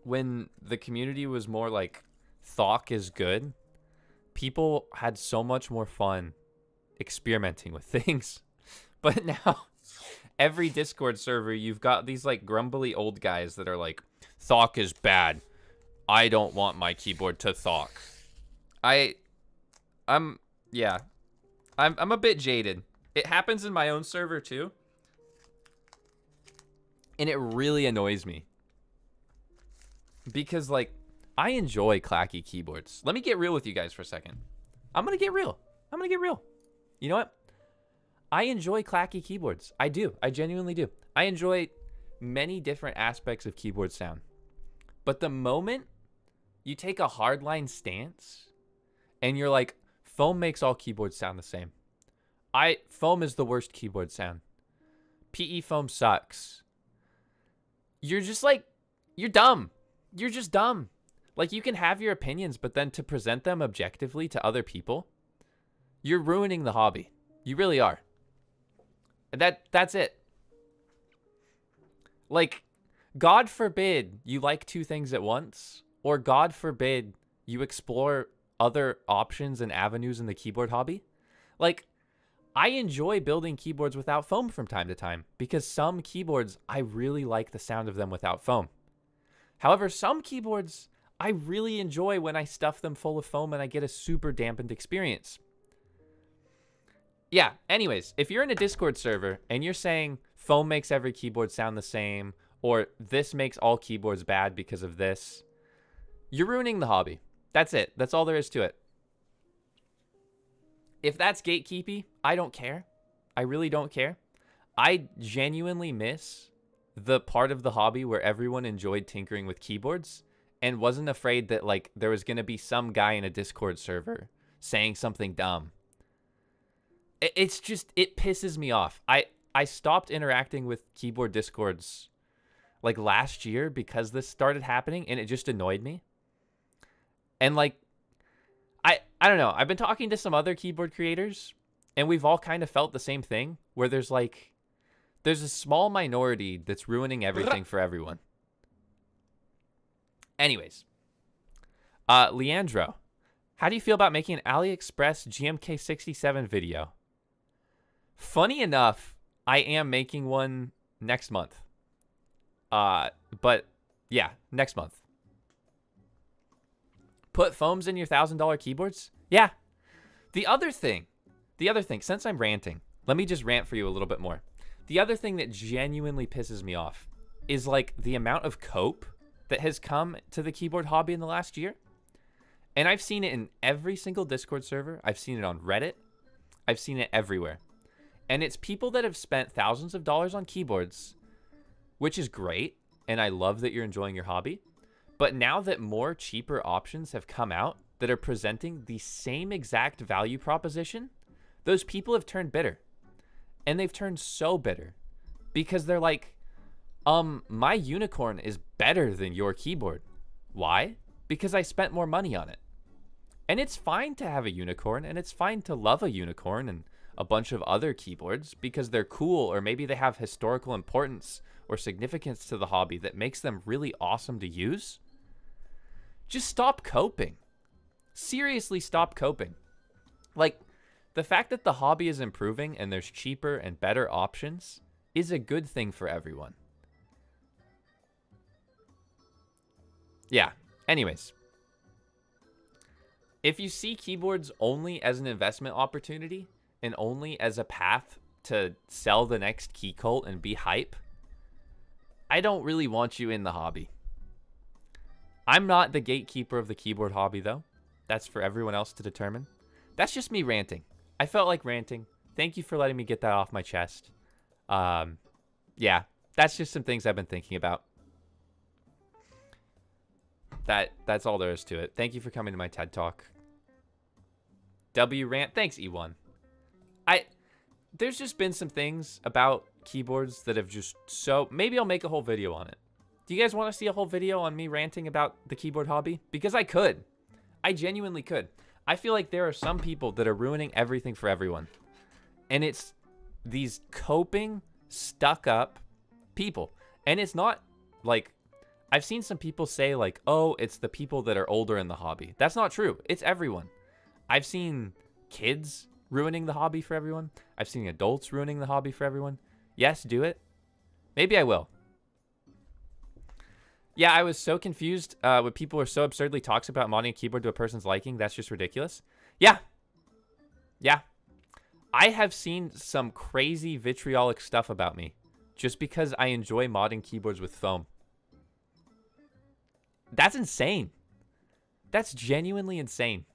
when the community was more like, Thok is good, people had so much more fun experimenting with things. But now, every Discord server, you've got these, like, grumbly old guys that are like, Thok is bad. I don't want my keyboard to Thok. I'm a bit jaded. It happens in my own server too. And it really annoys me. Because, like, I enjoy clacky keyboards. Let me get real with you guys for a second. I'm going to get real. You know what? I enjoy clacky keyboards. I do. I genuinely do. I enjoy many different aspects of keyboard sound. But the moment you take a hardline stance and you're like, foam makes all keyboards sound the same. Foam is the worst keyboard sound. PE foam sucks. You're just like, you're dumb. You're just dumb. Like, you can have your opinions, but then to present them objectively to other people, you're ruining the hobby. You really are. And that's it. Like, God forbid you like two things at once, or God forbid you explore other options and avenues in the keyboard hobby. Like, I enjoy building keyboards without foam from time to time because some keyboards, I really like the sound of them without foam. However, some keyboards, I really enjoy when I stuff them full of foam and I get a super dampened experience. Yeah, anyways, if you're in a Discord server and you're saying foam makes every keyboard sound the same, or this makes all keyboards bad because of this, you're ruining the hobby. That's it. That's all there is to it. If that's gatekeepy, I don't care. I really don't care. I genuinely miss the part of the hobby where everyone enjoyed tinkering with keyboards and wasn't afraid that, like, there was going to be some guy in a Discord server saying something dumb. It's just, it pisses me off. I stopped interacting with keyboard Discords, like, last year because this started happening, and it just annoyed me. And, like, I don't know. I've been talking to some other keyboard creators, and we've all kind of felt the same thing, where there's a small minority that's ruining everything for everyone. Anyways, Leandro, how do you feel about making an AliExpress GMK67 video? Funny enough, I am making one next month. But yeah, next month. Put foams in your $1,000 keyboards? Yeah. The other thing, since I'm ranting, let me just rant for you a little bit more. The other thing that genuinely pisses me off is, like, the amount of cope that has come to the keyboard hobby in the last year. And I've seen it in every single Discord server. I've seen it on Reddit. I've seen it everywhere. And it's people that have spent thousands of dollars on keyboards, which is great. And I love that you're enjoying your hobby. But now that more cheaper options have come out that are presenting the same exact value proposition, those people have turned bitter. And they've turned so bitter because they're like, my unicorn is better than your keyboard. Why? Because I spent more money on it. And it's fine to have a unicorn, and it's fine to love a unicorn and a bunch of other keyboards because they're cool, or maybe they have historical importance or significance to the hobby that makes them really awesome to use. Just stop coping. Seriously, stop coping. Like, the fact that the hobby is improving and there's cheaper and better options is a good thing for everyone. Yeah, anyways. If you see keyboards only as an investment opportunity and only as a path to sell the next key cult and be hype, I don't really want you in the hobby. I'm not the gatekeeper of the keyboard hobby, though. That's for everyone else to determine. That's just me ranting. I felt like ranting. Thank you for letting me get that off my chest. Yeah, that's just some things I've been thinking about. That's all there is to it. Thank you for coming to my TED Talk. W rant. Thanks, E1. There's just been some things about keyboards that have just maybe I'll make a whole video on it. Do you guys want to see a whole video on me ranting about the keyboard hobby? Because I could. I genuinely could. I feel like there are some people that are ruining everything for everyone. And it's these coping, stuck-up people. And it's not like... I've seen some people say like, oh, it's the people that are older in the hobby. That's not true. It's everyone. I've seen kids ruining the hobby for everyone. I've seen adults ruining the hobby for everyone. Yes, do it. Maybe I will. Yeah, I was so confused when people are so absurdly talks about modding a keyboard to a person's liking. That's just ridiculous. Yeah. Yeah. I have seen some crazy vitriolic stuff about me just because I enjoy modding keyboards with foam. That's insane. That's genuinely insane.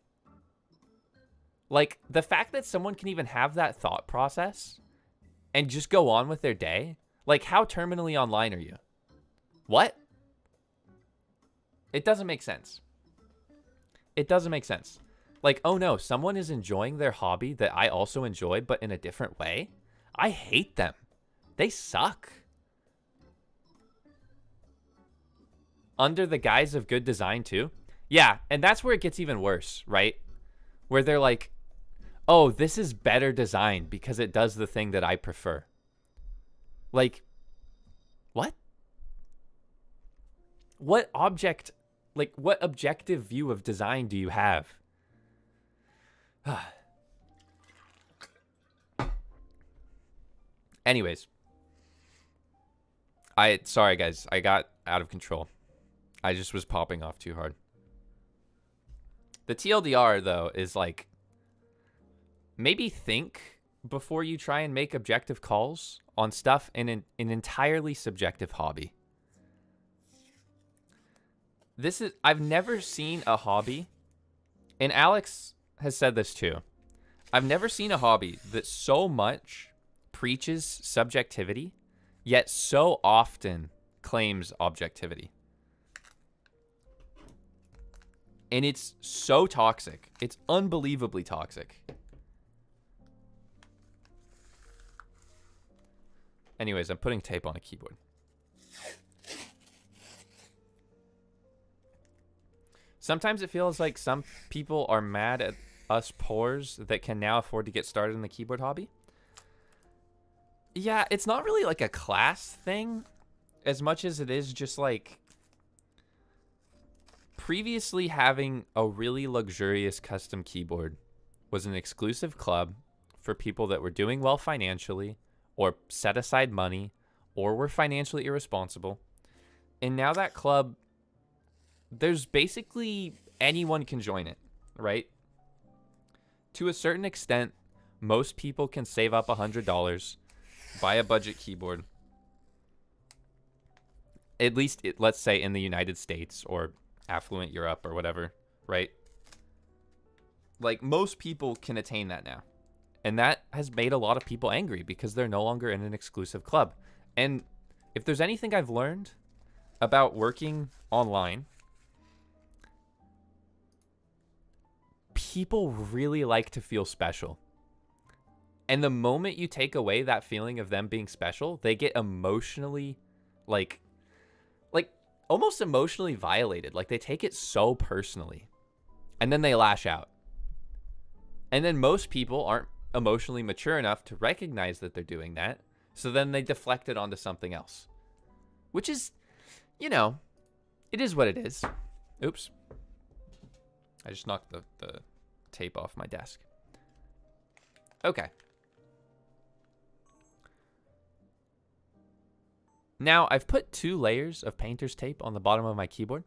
Like, the fact that someone can even have that thought process and just go on with their day. Like, how terminally online are you? What? It doesn't make sense. It doesn't make sense. Like, oh no, someone is enjoying their hobby that I also enjoy, but in a different way? I hate them. They suck. Under the guise of good design too? Yeah, and that's where it gets even worse, right? Where they're like, oh, this is better designed because it does the thing that I prefer. Like, what? What objective view of design do you have? Anyways. Sorry guys, I got out of control. I just was popping off too hard. The TLDR, though, is like, maybe think before you try and make objective calls on stuff in an entirely subjective hobby. I've never seen a hobby, and Alex has said this too. I've never seen a hobby that so much preaches subjectivity, yet so often claims objectivity. And it's so toxic. It's unbelievably toxic. Anyways, I'm putting tape on a keyboard. Sometimes it feels like some people are mad at us poors that can now afford to get started in the keyboard hobby. Yeah, it's not really like a class thing as much as it is just like previously having a really luxurious custom keyboard was an exclusive club for people that were doing well financially or set aside money or were financially irresponsible. And now that club, there's basically anyone can join it, right? To a certain extent, most people can save up $100, buy a budget keyboard. At least, let's say in the United States or affluent Europe or whatever, right? Like, most people can attain that now. And that has made a lot of people angry because they're no longer in an exclusive club. And if there's anything I've learned about working online, people really like to feel special. And the moment you take away that feeling of them being special, they get emotionally, like almost emotionally violated. Like, they take it so personally. And then they lash out. And then most people aren't emotionally mature enough to recognize that they're doing that. So then they deflect it onto something else. Which is, you know, it is what it is. Oops. I just knocked the tape off my desk. Okay. Now, I've put 2 layers of painter's tape on the bottom of my keyboard.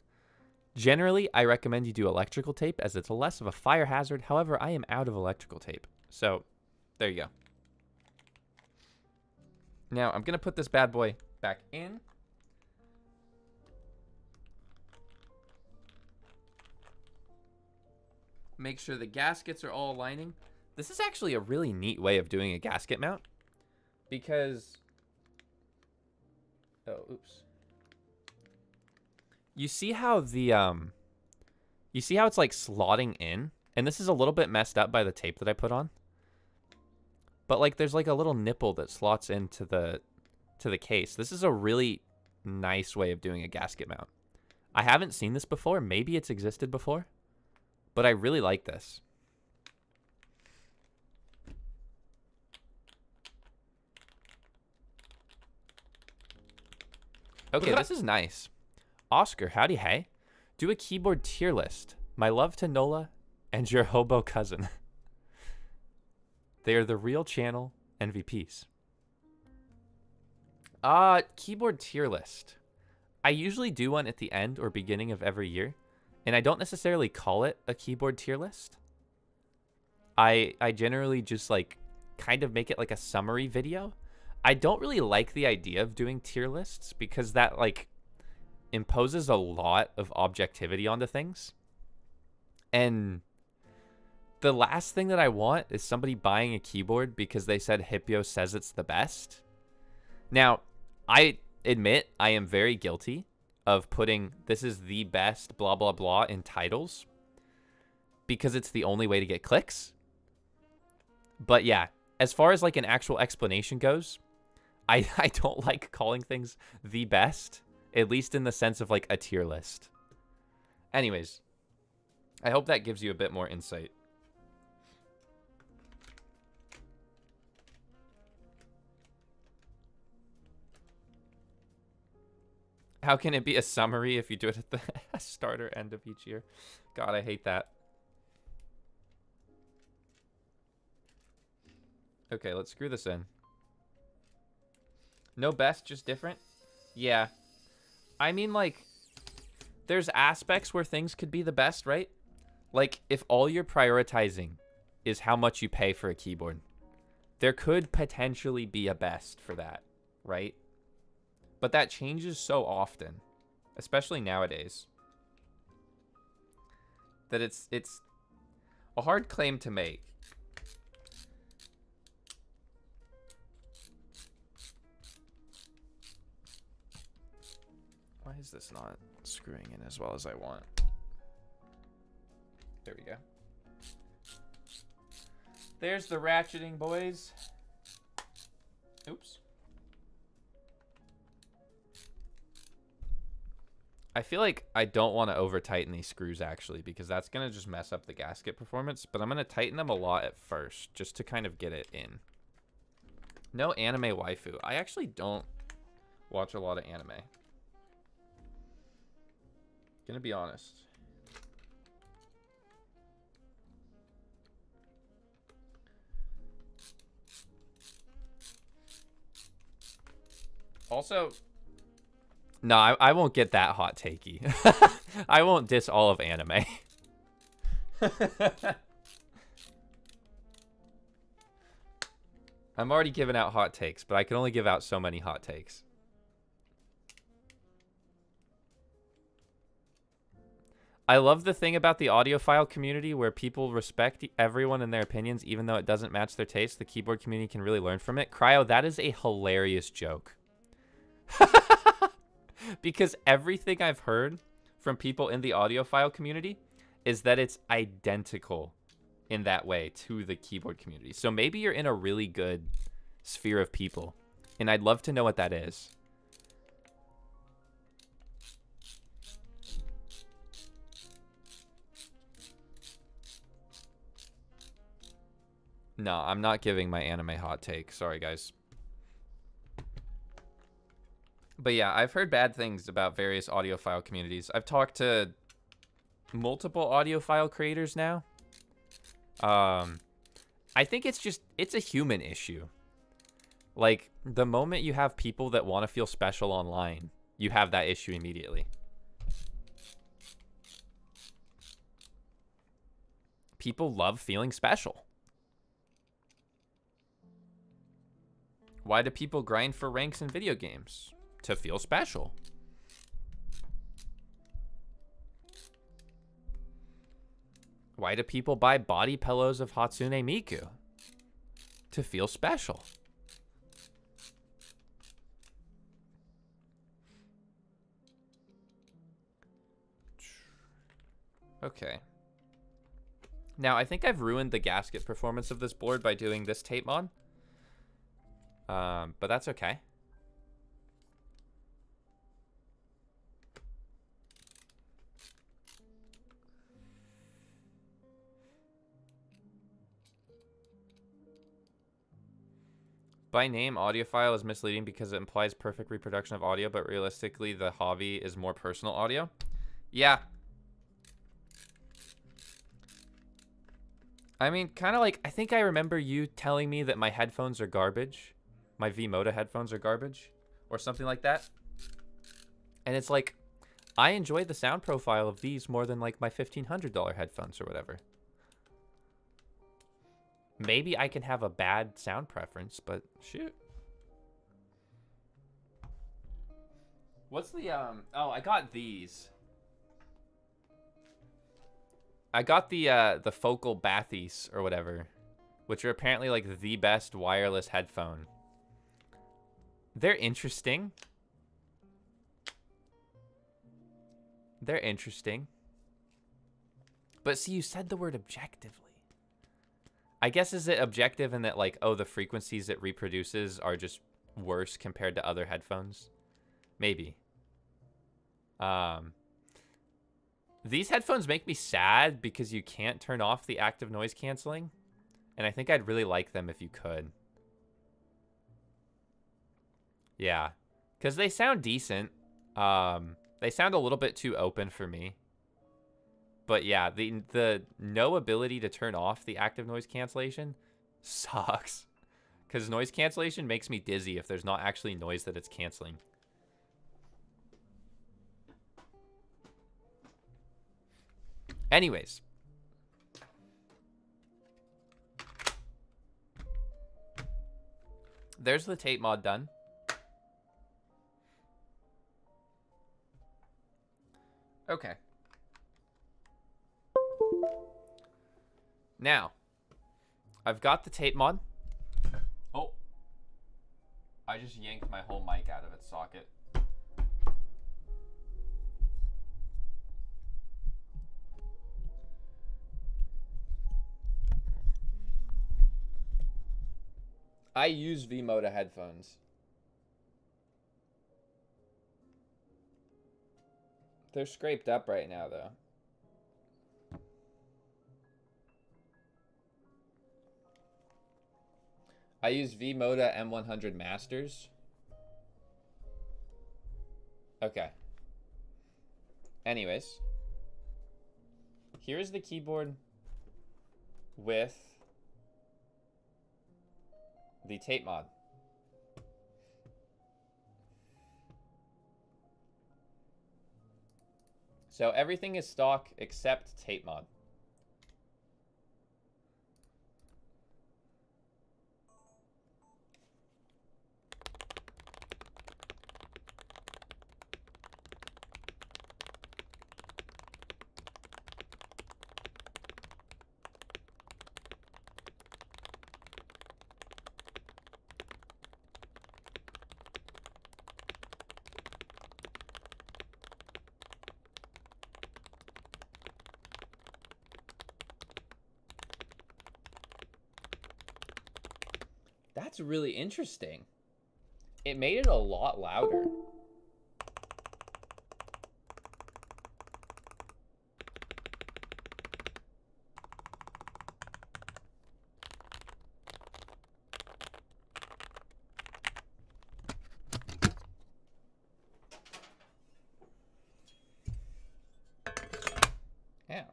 Generally, I recommend you do electrical tape as it's less of a fire hazard. However, I am out of electrical tape. So, there you go. Now, I'm going to put this bad boy back in. Make sure the gaskets are all aligning. This is actually a really neat way of doing a gasket mount because, oh, oops. You see how you see how it's like slotting in? And this is a little bit messed up by the tape that I put on. But like there's like a little nipple that slots into the case. This is a really nice way of doing a gasket mount. I haven't seen this before. Maybe it's existed before, but I really like this. Okay, this is nice. Oscar, howdy hey. Do a keyboard tier list. My love to Nola and your hobo cousin. They are the real channel MVPs. Keyboard tier list. I usually do one at the end or beginning of every year, and I don't necessarily call it a keyboard tier list. I generally just like kind of make it like a summary video. I don't really like the idea of doing tier lists because that like imposes a lot of objectivity onto things. And the last thing that I want is somebody buying a keyboard because they said Hipyo says it's the best. Now, I admit I am very guilty of putting this is the best blah blah blah in titles because it's the only way to get clicks. But yeah, as far as like an actual explanation goes, I don't like calling things the best, at least in the sense of like a tier list. Anyways, I hope that gives you a bit more insight. How can it be a summary if you do it at the start or end of each year? God, I hate that. Okay, let's screw this in. No best, just different? Yeah. I mean, like, there's aspects where things could be the best, right? Like, if all you're prioritizing is how much you pay for a keyboard, there could potentially be a best for that, right? But that changes so often, especially nowadays, that it's a hard claim to make. Why is this not screwing in as well as I want? There we go. There's the ratcheting, boys. Oops. I feel like I don't want to over tighten these screws actually because that's going to just mess up the gasket performance, but I'm going to tighten them a lot at first just to kind of get it in. No anime waifu. I actually don't watch a lot of anime. Gonna be honest. Also, no, I won't get that hot takey. I won't diss all of anime. I'm already giving out hot takes, but I can only give out so many hot takes. I love the thing about the audiophile community where people respect everyone and their opinions, even though it doesn't match their taste. The keyboard community can really learn from it. Cryo, that is a hilarious joke. Because everything I've heard from people in the audiophile community is that it's identical in that way to the keyboard community. So maybe you're in a really good sphere of people, and I'd love to know what that is. No, I'm not giving my anime hot take. Sorry, guys. But yeah, I've heard bad things about various audiophile communities. I've talked to multiple audiophile creators now. I think it's a human issue. Like, the moment you have people that want to feel special online, you have that issue immediately. People love feeling special. Why do people grind for ranks in video games? To feel special. Why do people buy body pillows of Hatsune Miku? To feel special. Okay. Now, I think I've ruined the gasket performance of this board by doing this tape mod. But that's okay. By name, audiophile is misleading because it implies perfect reproduction of audio, but realistically, the hobby is more personal audio. Yeah. I mean, kind of like, I think I remember you telling me that my headphones are garbage. My V-Moda headphones are garbage. Or something like that. And it's like, I enjoy the sound profile of these more than like my $1,500 headphones or whatever. Maybe I can have a bad sound preference, but shoot. What's the, oh, I got these. I got the Focal Bathies or whatever, which are apparently like the best wireless headphone. They're interesting. They're interesting. But see, you said the word objectively. I guess is it objective in that like, oh, the frequencies it reproduces are just worse compared to other headphones? Maybe. These headphones make me sad because you can't turn off the active noise canceling. And I think I'd really like them if you could. Yeah. Because they sound decent. They sound a little bit too open for me. But yeah, the no ability to turn off the active noise cancellation sucks. Because noise cancellation makes me dizzy if there's not actually noise that it's canceling. Anyways. There's the tape mod done. Okay. Now, I've got the tape mod. Oh. I just yanked my whole mic out of its socket. I use V-Moda headphones. They're scraped up right now, though. I use V-Moda M100 Masters. Okay. Anyways. Here's the keyboard with the tape mod. So everything is stock except tape mod. That's really interesting. It made it a lot louder. Yeah.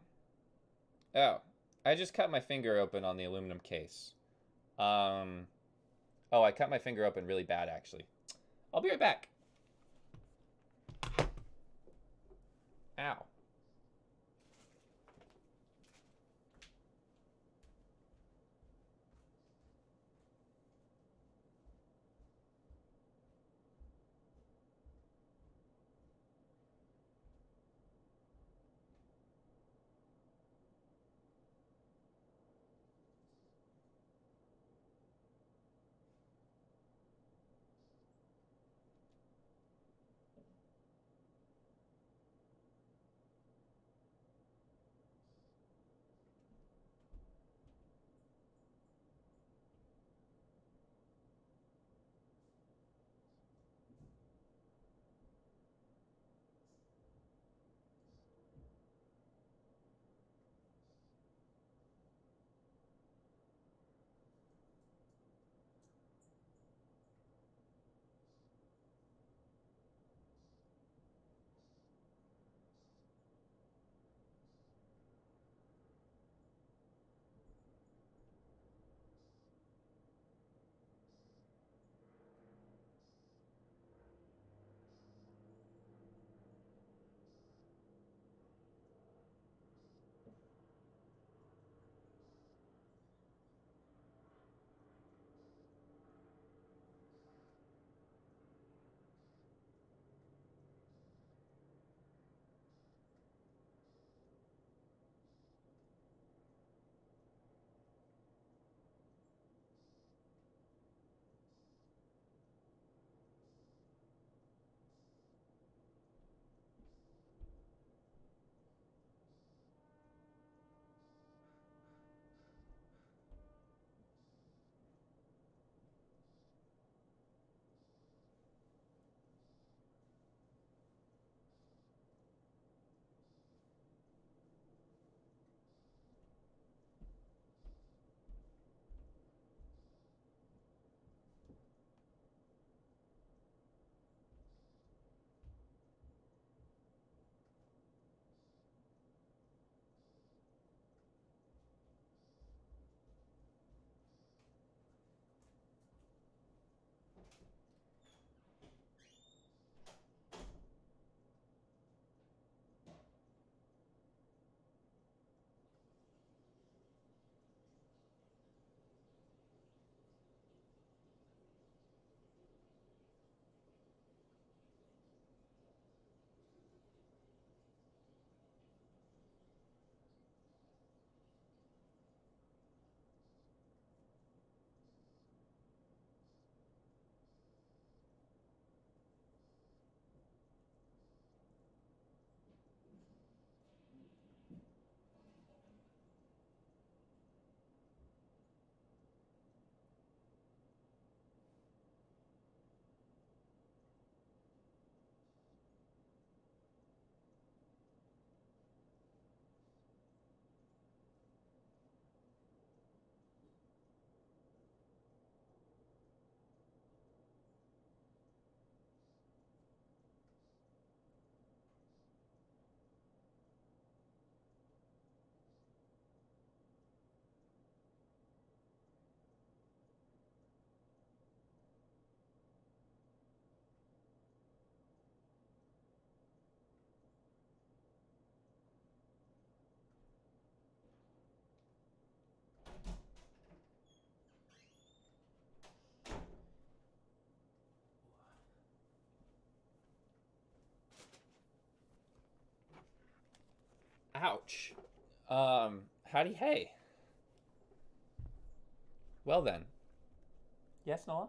Oh, I just cut my finger open on the aluminum case. Oh, I cut my finger open really bad, actually. I'll be right back. Ow. Ouch. Howdy hey. Well then. Yes, Noah?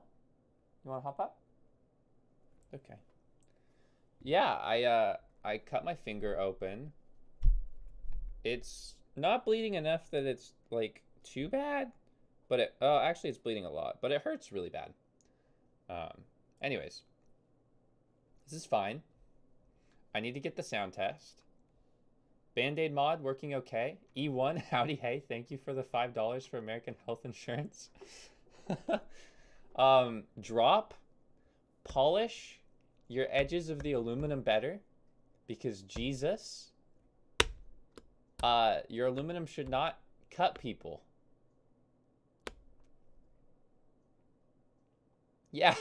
You want to hop up? Okay. Yeah, I cut my finger open. It's not bleeding enough that it's like too bad, but actually it's bleeding a lot, but it hurts really bad. Anyways, this is fine. I need to get the sound test. Band-Aid mod working okay. E1, howdy hey, thank you for the $5 for American health insurance. Drop, polish your edges of the aluminum better, because Jesus, your aluminum should not cut people. Yeah,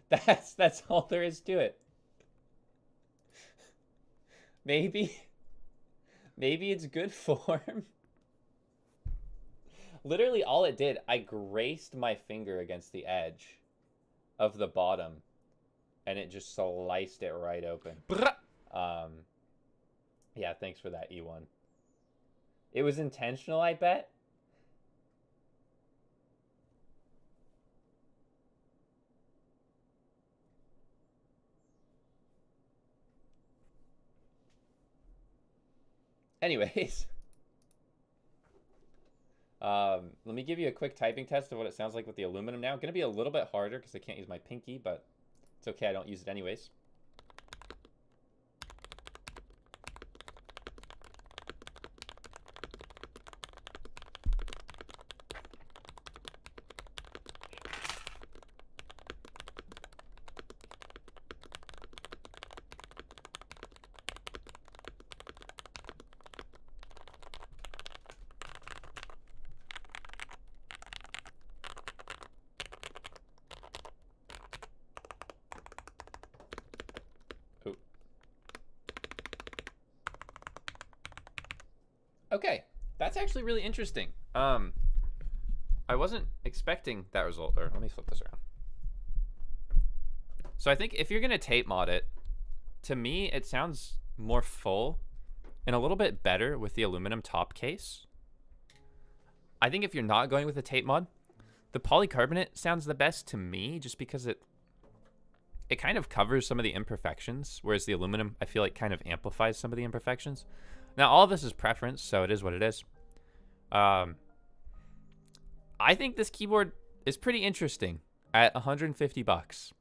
that's all there is to it. Maybe it's good form. Literally all it did, I graced my finger against the edge of the bottom, and it just sliced it right open. Yeah, thanks for that, E1. It was intentional, I bet. Anyways. Let me give you a quick typing test of what it sounds like with the aluminum now. Gonna be a little bit harder because I can't use my pinky, but it's okay, I don't use it anyways. Okay, that's actually really interesting. I wasn't expecting that result. Or let me flip this around. So I think if you're gonna tape mod it, to me it sounds more full and a little bit better with the aluminum top case. I think if you're not going with a tape mod, the polycarbonate sounds the best to me, just because it kind of covers some of the imperfections, whereas the aluminum I feel like kind of amplifies some of the imperfections. Now, all of this is preference, so it is what it is. I think this keyboard is pretty interesting at 150 bucks.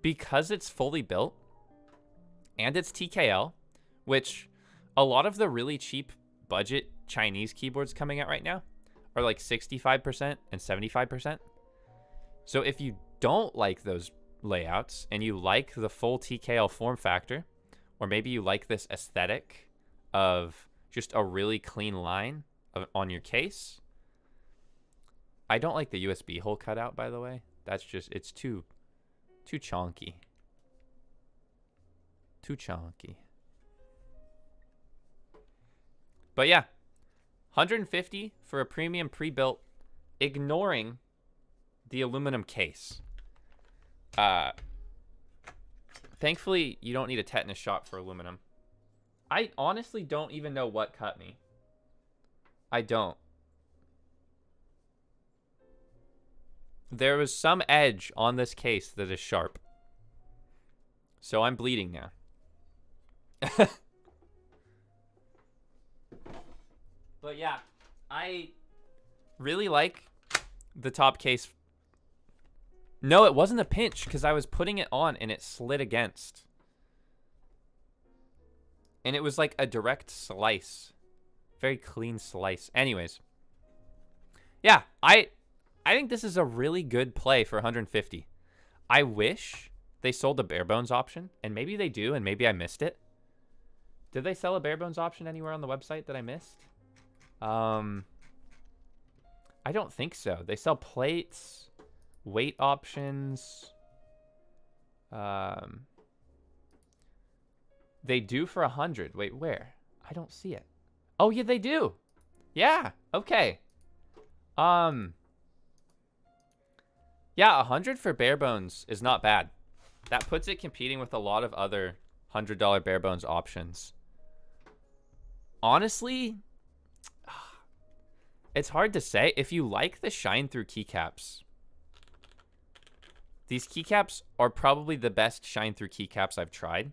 Because it's fully built, and it's TKL, which a lot of the really cheap budget Chinese keyboards coming out right now are like 65% and 75%. So if you don't like those layouts, and you like the full TKL form factor, or maybe you like this aesthetic of just a really clean line on your case. I don't like the USB hole cutout, by the way. That's just, it's too chonky. Too chonky. But yeah, 150 for a premium pre-built, ignoring the aluminum case. Thankfully, you don't need a tetanus shot for aluminum. I honestly don't even know what cut me. I don't. There was some edge on this case that is sharp. So I'm bleeding now. But yeah, I really like the top case. No, it wasn't a pinch because I was putting it on and it slid against. And it was like a direct slice. Very clean slice. Anyways. Yeah, I think this is a really good play for 150. I wish they sold a bare bones option. And maybe they do, and maybe I missed it. Did they sell a bare bones option anywhere on the website that I missed? I don't think so. They sell plates, weight options. They do for 100. Wait, where? I don't see it. Oh, yeah, they do. Yeah, okay. Yeah, 100 for bare bones is not bad. That puts it competing with a lot of other $100 bare bones options. Honestly, it's hard to say. If you like the shine through keycaps, these keycaps are probably the best shine through keycaps I've tried.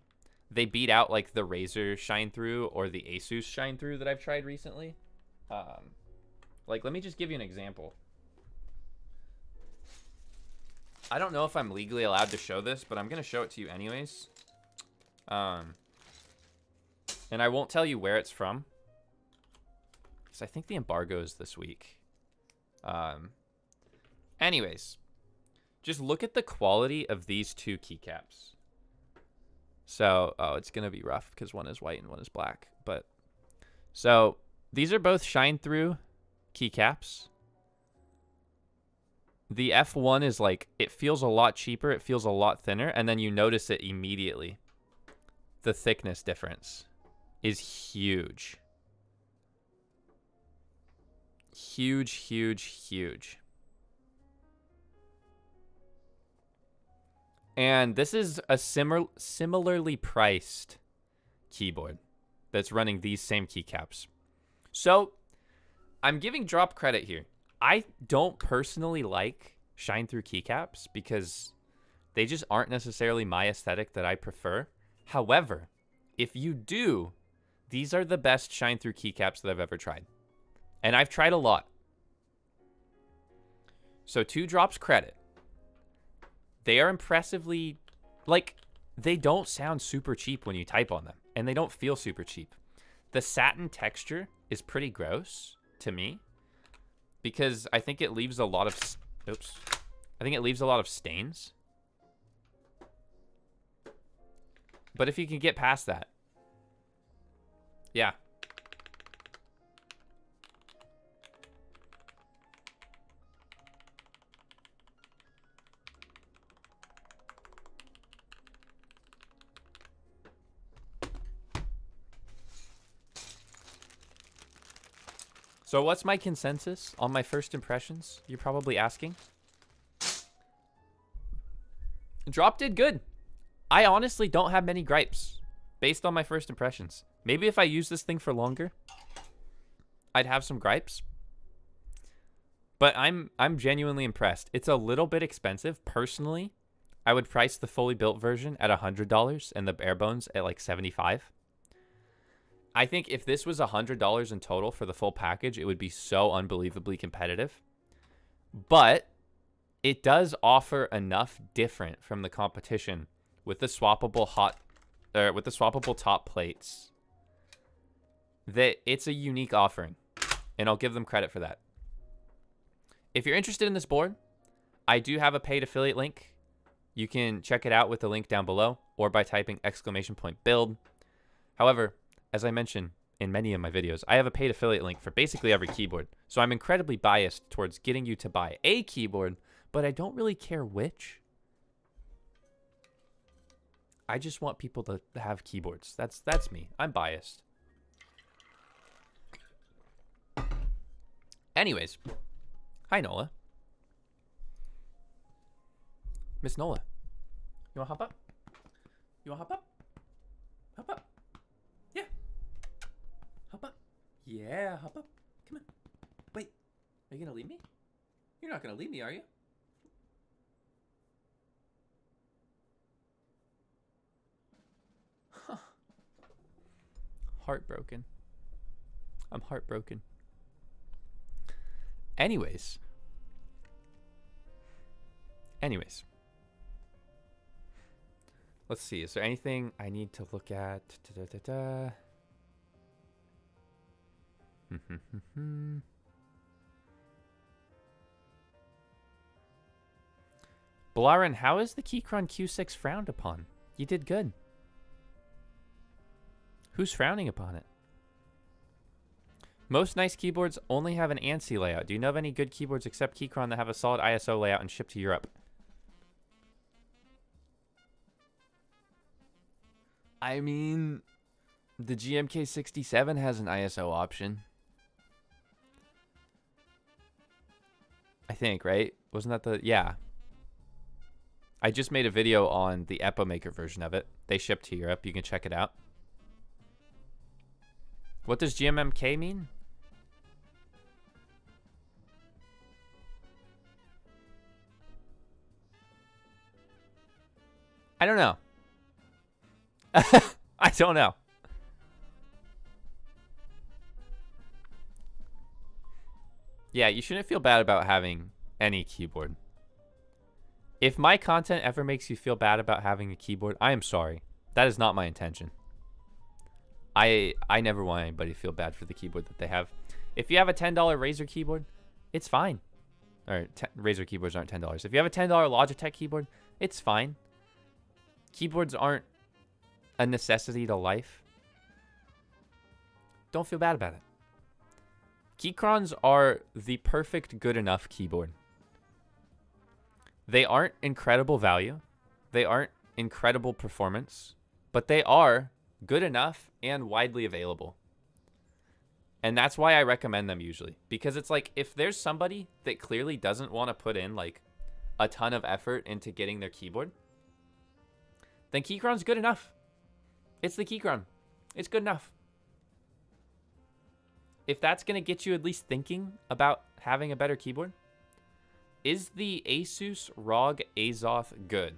They beat out like the Razer shine through or the Asus shine through that I've tried recently. Like, let me just give you an example. I don't know if I'm legally allowed to show this, but I'm going to show it to you anyways. And I won't tell you where it's from, because I think the embargo is this week. Anyways, just look at the quality of these two keycaps. So, oh, it's going to be rough because one is white and one is black. But, so, these are both shine through keycaps. The F1 is like, it feels a lot cheaper, it feels a lot thinner, and then you notice it immediately. The thickness difference is huge. Huge, huge, huge. And this is a similarly priced keyboard that's running these same keycaps. So, I'm giving drop credit here. I don't personally like shine through keycaps because they just aren't necessarily my aesthetic that I prefer. However, if you do, these are the best shine through keycaps that I've ever tried. And I've tried a lot. So 2 drops credit. They are impressively, like, they don't sound super cheap when you type on them. And they don't feel super cheap. The satin texture is pretty gross to me, because I think it leaves a lot of, I think it leaves a lot of stains. But if you can get past that, yeah. So what's my consensus on my first impressions? You're probably asking. Drop did good. I honestly don't have many gripes based on my first impressions. Maybe if I use this thing for longer, I'd have some gripes. But I'm genuinely impressed. It's a little bit expensive. Personally, I would price the fully built version at $100 and the bare bones at like $75. I think if this was $100 in total for the full package, it would be so unbelievably competitive. But it does offer enough different from the competition with the swappable top plates that it's a unique offering, and I'll give them credit for that. If you're interested in this board, I do have a paid affiliate link. You can check it out with the link down below or by typing !build. However, as I mentioned in many of my videos, I have a paid affiliate link for basically every keyboard. So I'm incredibly biased towards getting you to buy a keyboard, but I don't really care which. I just want people to have keyboards. That's me. I'm biased. Anyways, hi Nola. Miss Nola. You wanna hop up? You wanna hop up? Hop up. Yeah. Hop up. Yeah, hop up. Come on. Wait. Are you gonna leave me? You're not gonna leave me, are you? Huh. Heartbroken. I'm heartbroken. Anyways. Let's see. Is there anything I need to look at? Blaren, how is the Keychron Q6 frowned upon? You did good. Who's frowning upon it? Most nice keyboards only have an ANSI layout. Do you know of any good keyboards except Keychron that have a solid ISO layout and ship to Europe? I mean, the GMK67 has an ISO option. I think, right? Wasn't that the... Yeah. I just made a video on the Epomaker version of it. They ship to Europe. You can check it out. What does GMMK mean? I don't know. I don't know. Yeah, you shouldn't feel bad about having any keyboard. If my content ever makes you feel bad about having a keyboard, I am sorry. That is not my intention. I never want anybody to feel bad for the keyboard that they have. If you have a $10 Razer keyboard, it's fine. Or Razer keyboards aren't $10. If you have a $10 Logitech keyboard, it's fine. Keyboards aren't a necessity to life. Don't feel bad about it. Keychrons are the perfect good enough keyboard. They aren't incredible value. They aren't incredible performance. But they are good enough and widely available. And that's why I recommend them usually. Because it's like, if there's somebody that clearly doesn't want to put in like a ton of effort into getting their keyboard, then Keychron's good enough. It's the Keychron. It's good enough. If that's going to get you at least thinking about having a better keyboard, is the Asus ROG Azoth good?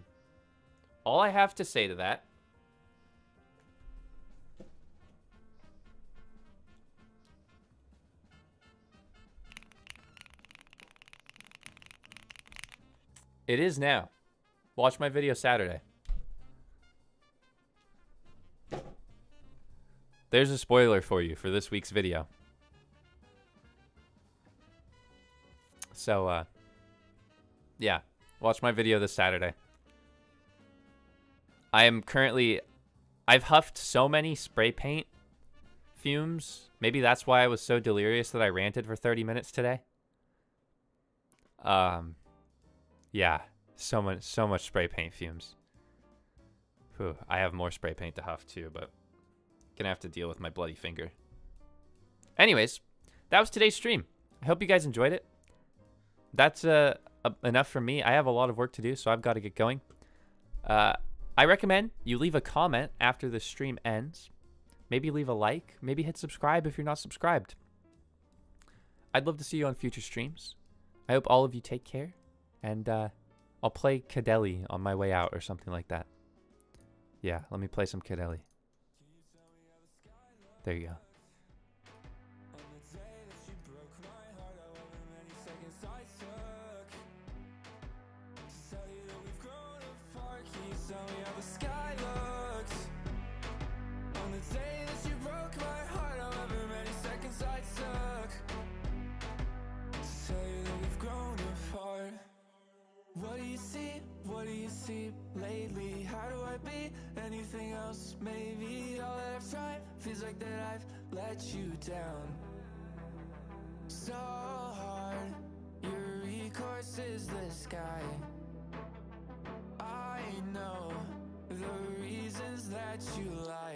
All I have to say to that it is now. Watch my video Saturday. There's a spoiler for you for this week's video. So, yeah, watch my video this Saturday. I've huffed so many spray paint fumes. Maybe that's why I was so delirious that I ranted for 30 minutes today. Yeah, so much spray paint fumes. Whew, I have more spray paint to huff too, but gonna have to deal with my bloody finger. Anyways, that was today's stream. I hope you guys enjoyed it. That's enough for me. I have a lot of work to do, so I've got to get going. I recommend you leave a comment after the stream ends. Maybe leave a like. Maybe hit subscribe if you're not subscribed. I'd love to see you on future streams. I hope all of you take care. And I'll play Kadeli on my way out or something like that. Yeah, let me play some Kadeli. There you go. What do you see lately? How do I be anything else? Maybe all that I've tried feels like that I've let you down. So hard, your recourse is the sky. I know the reasons that you lie.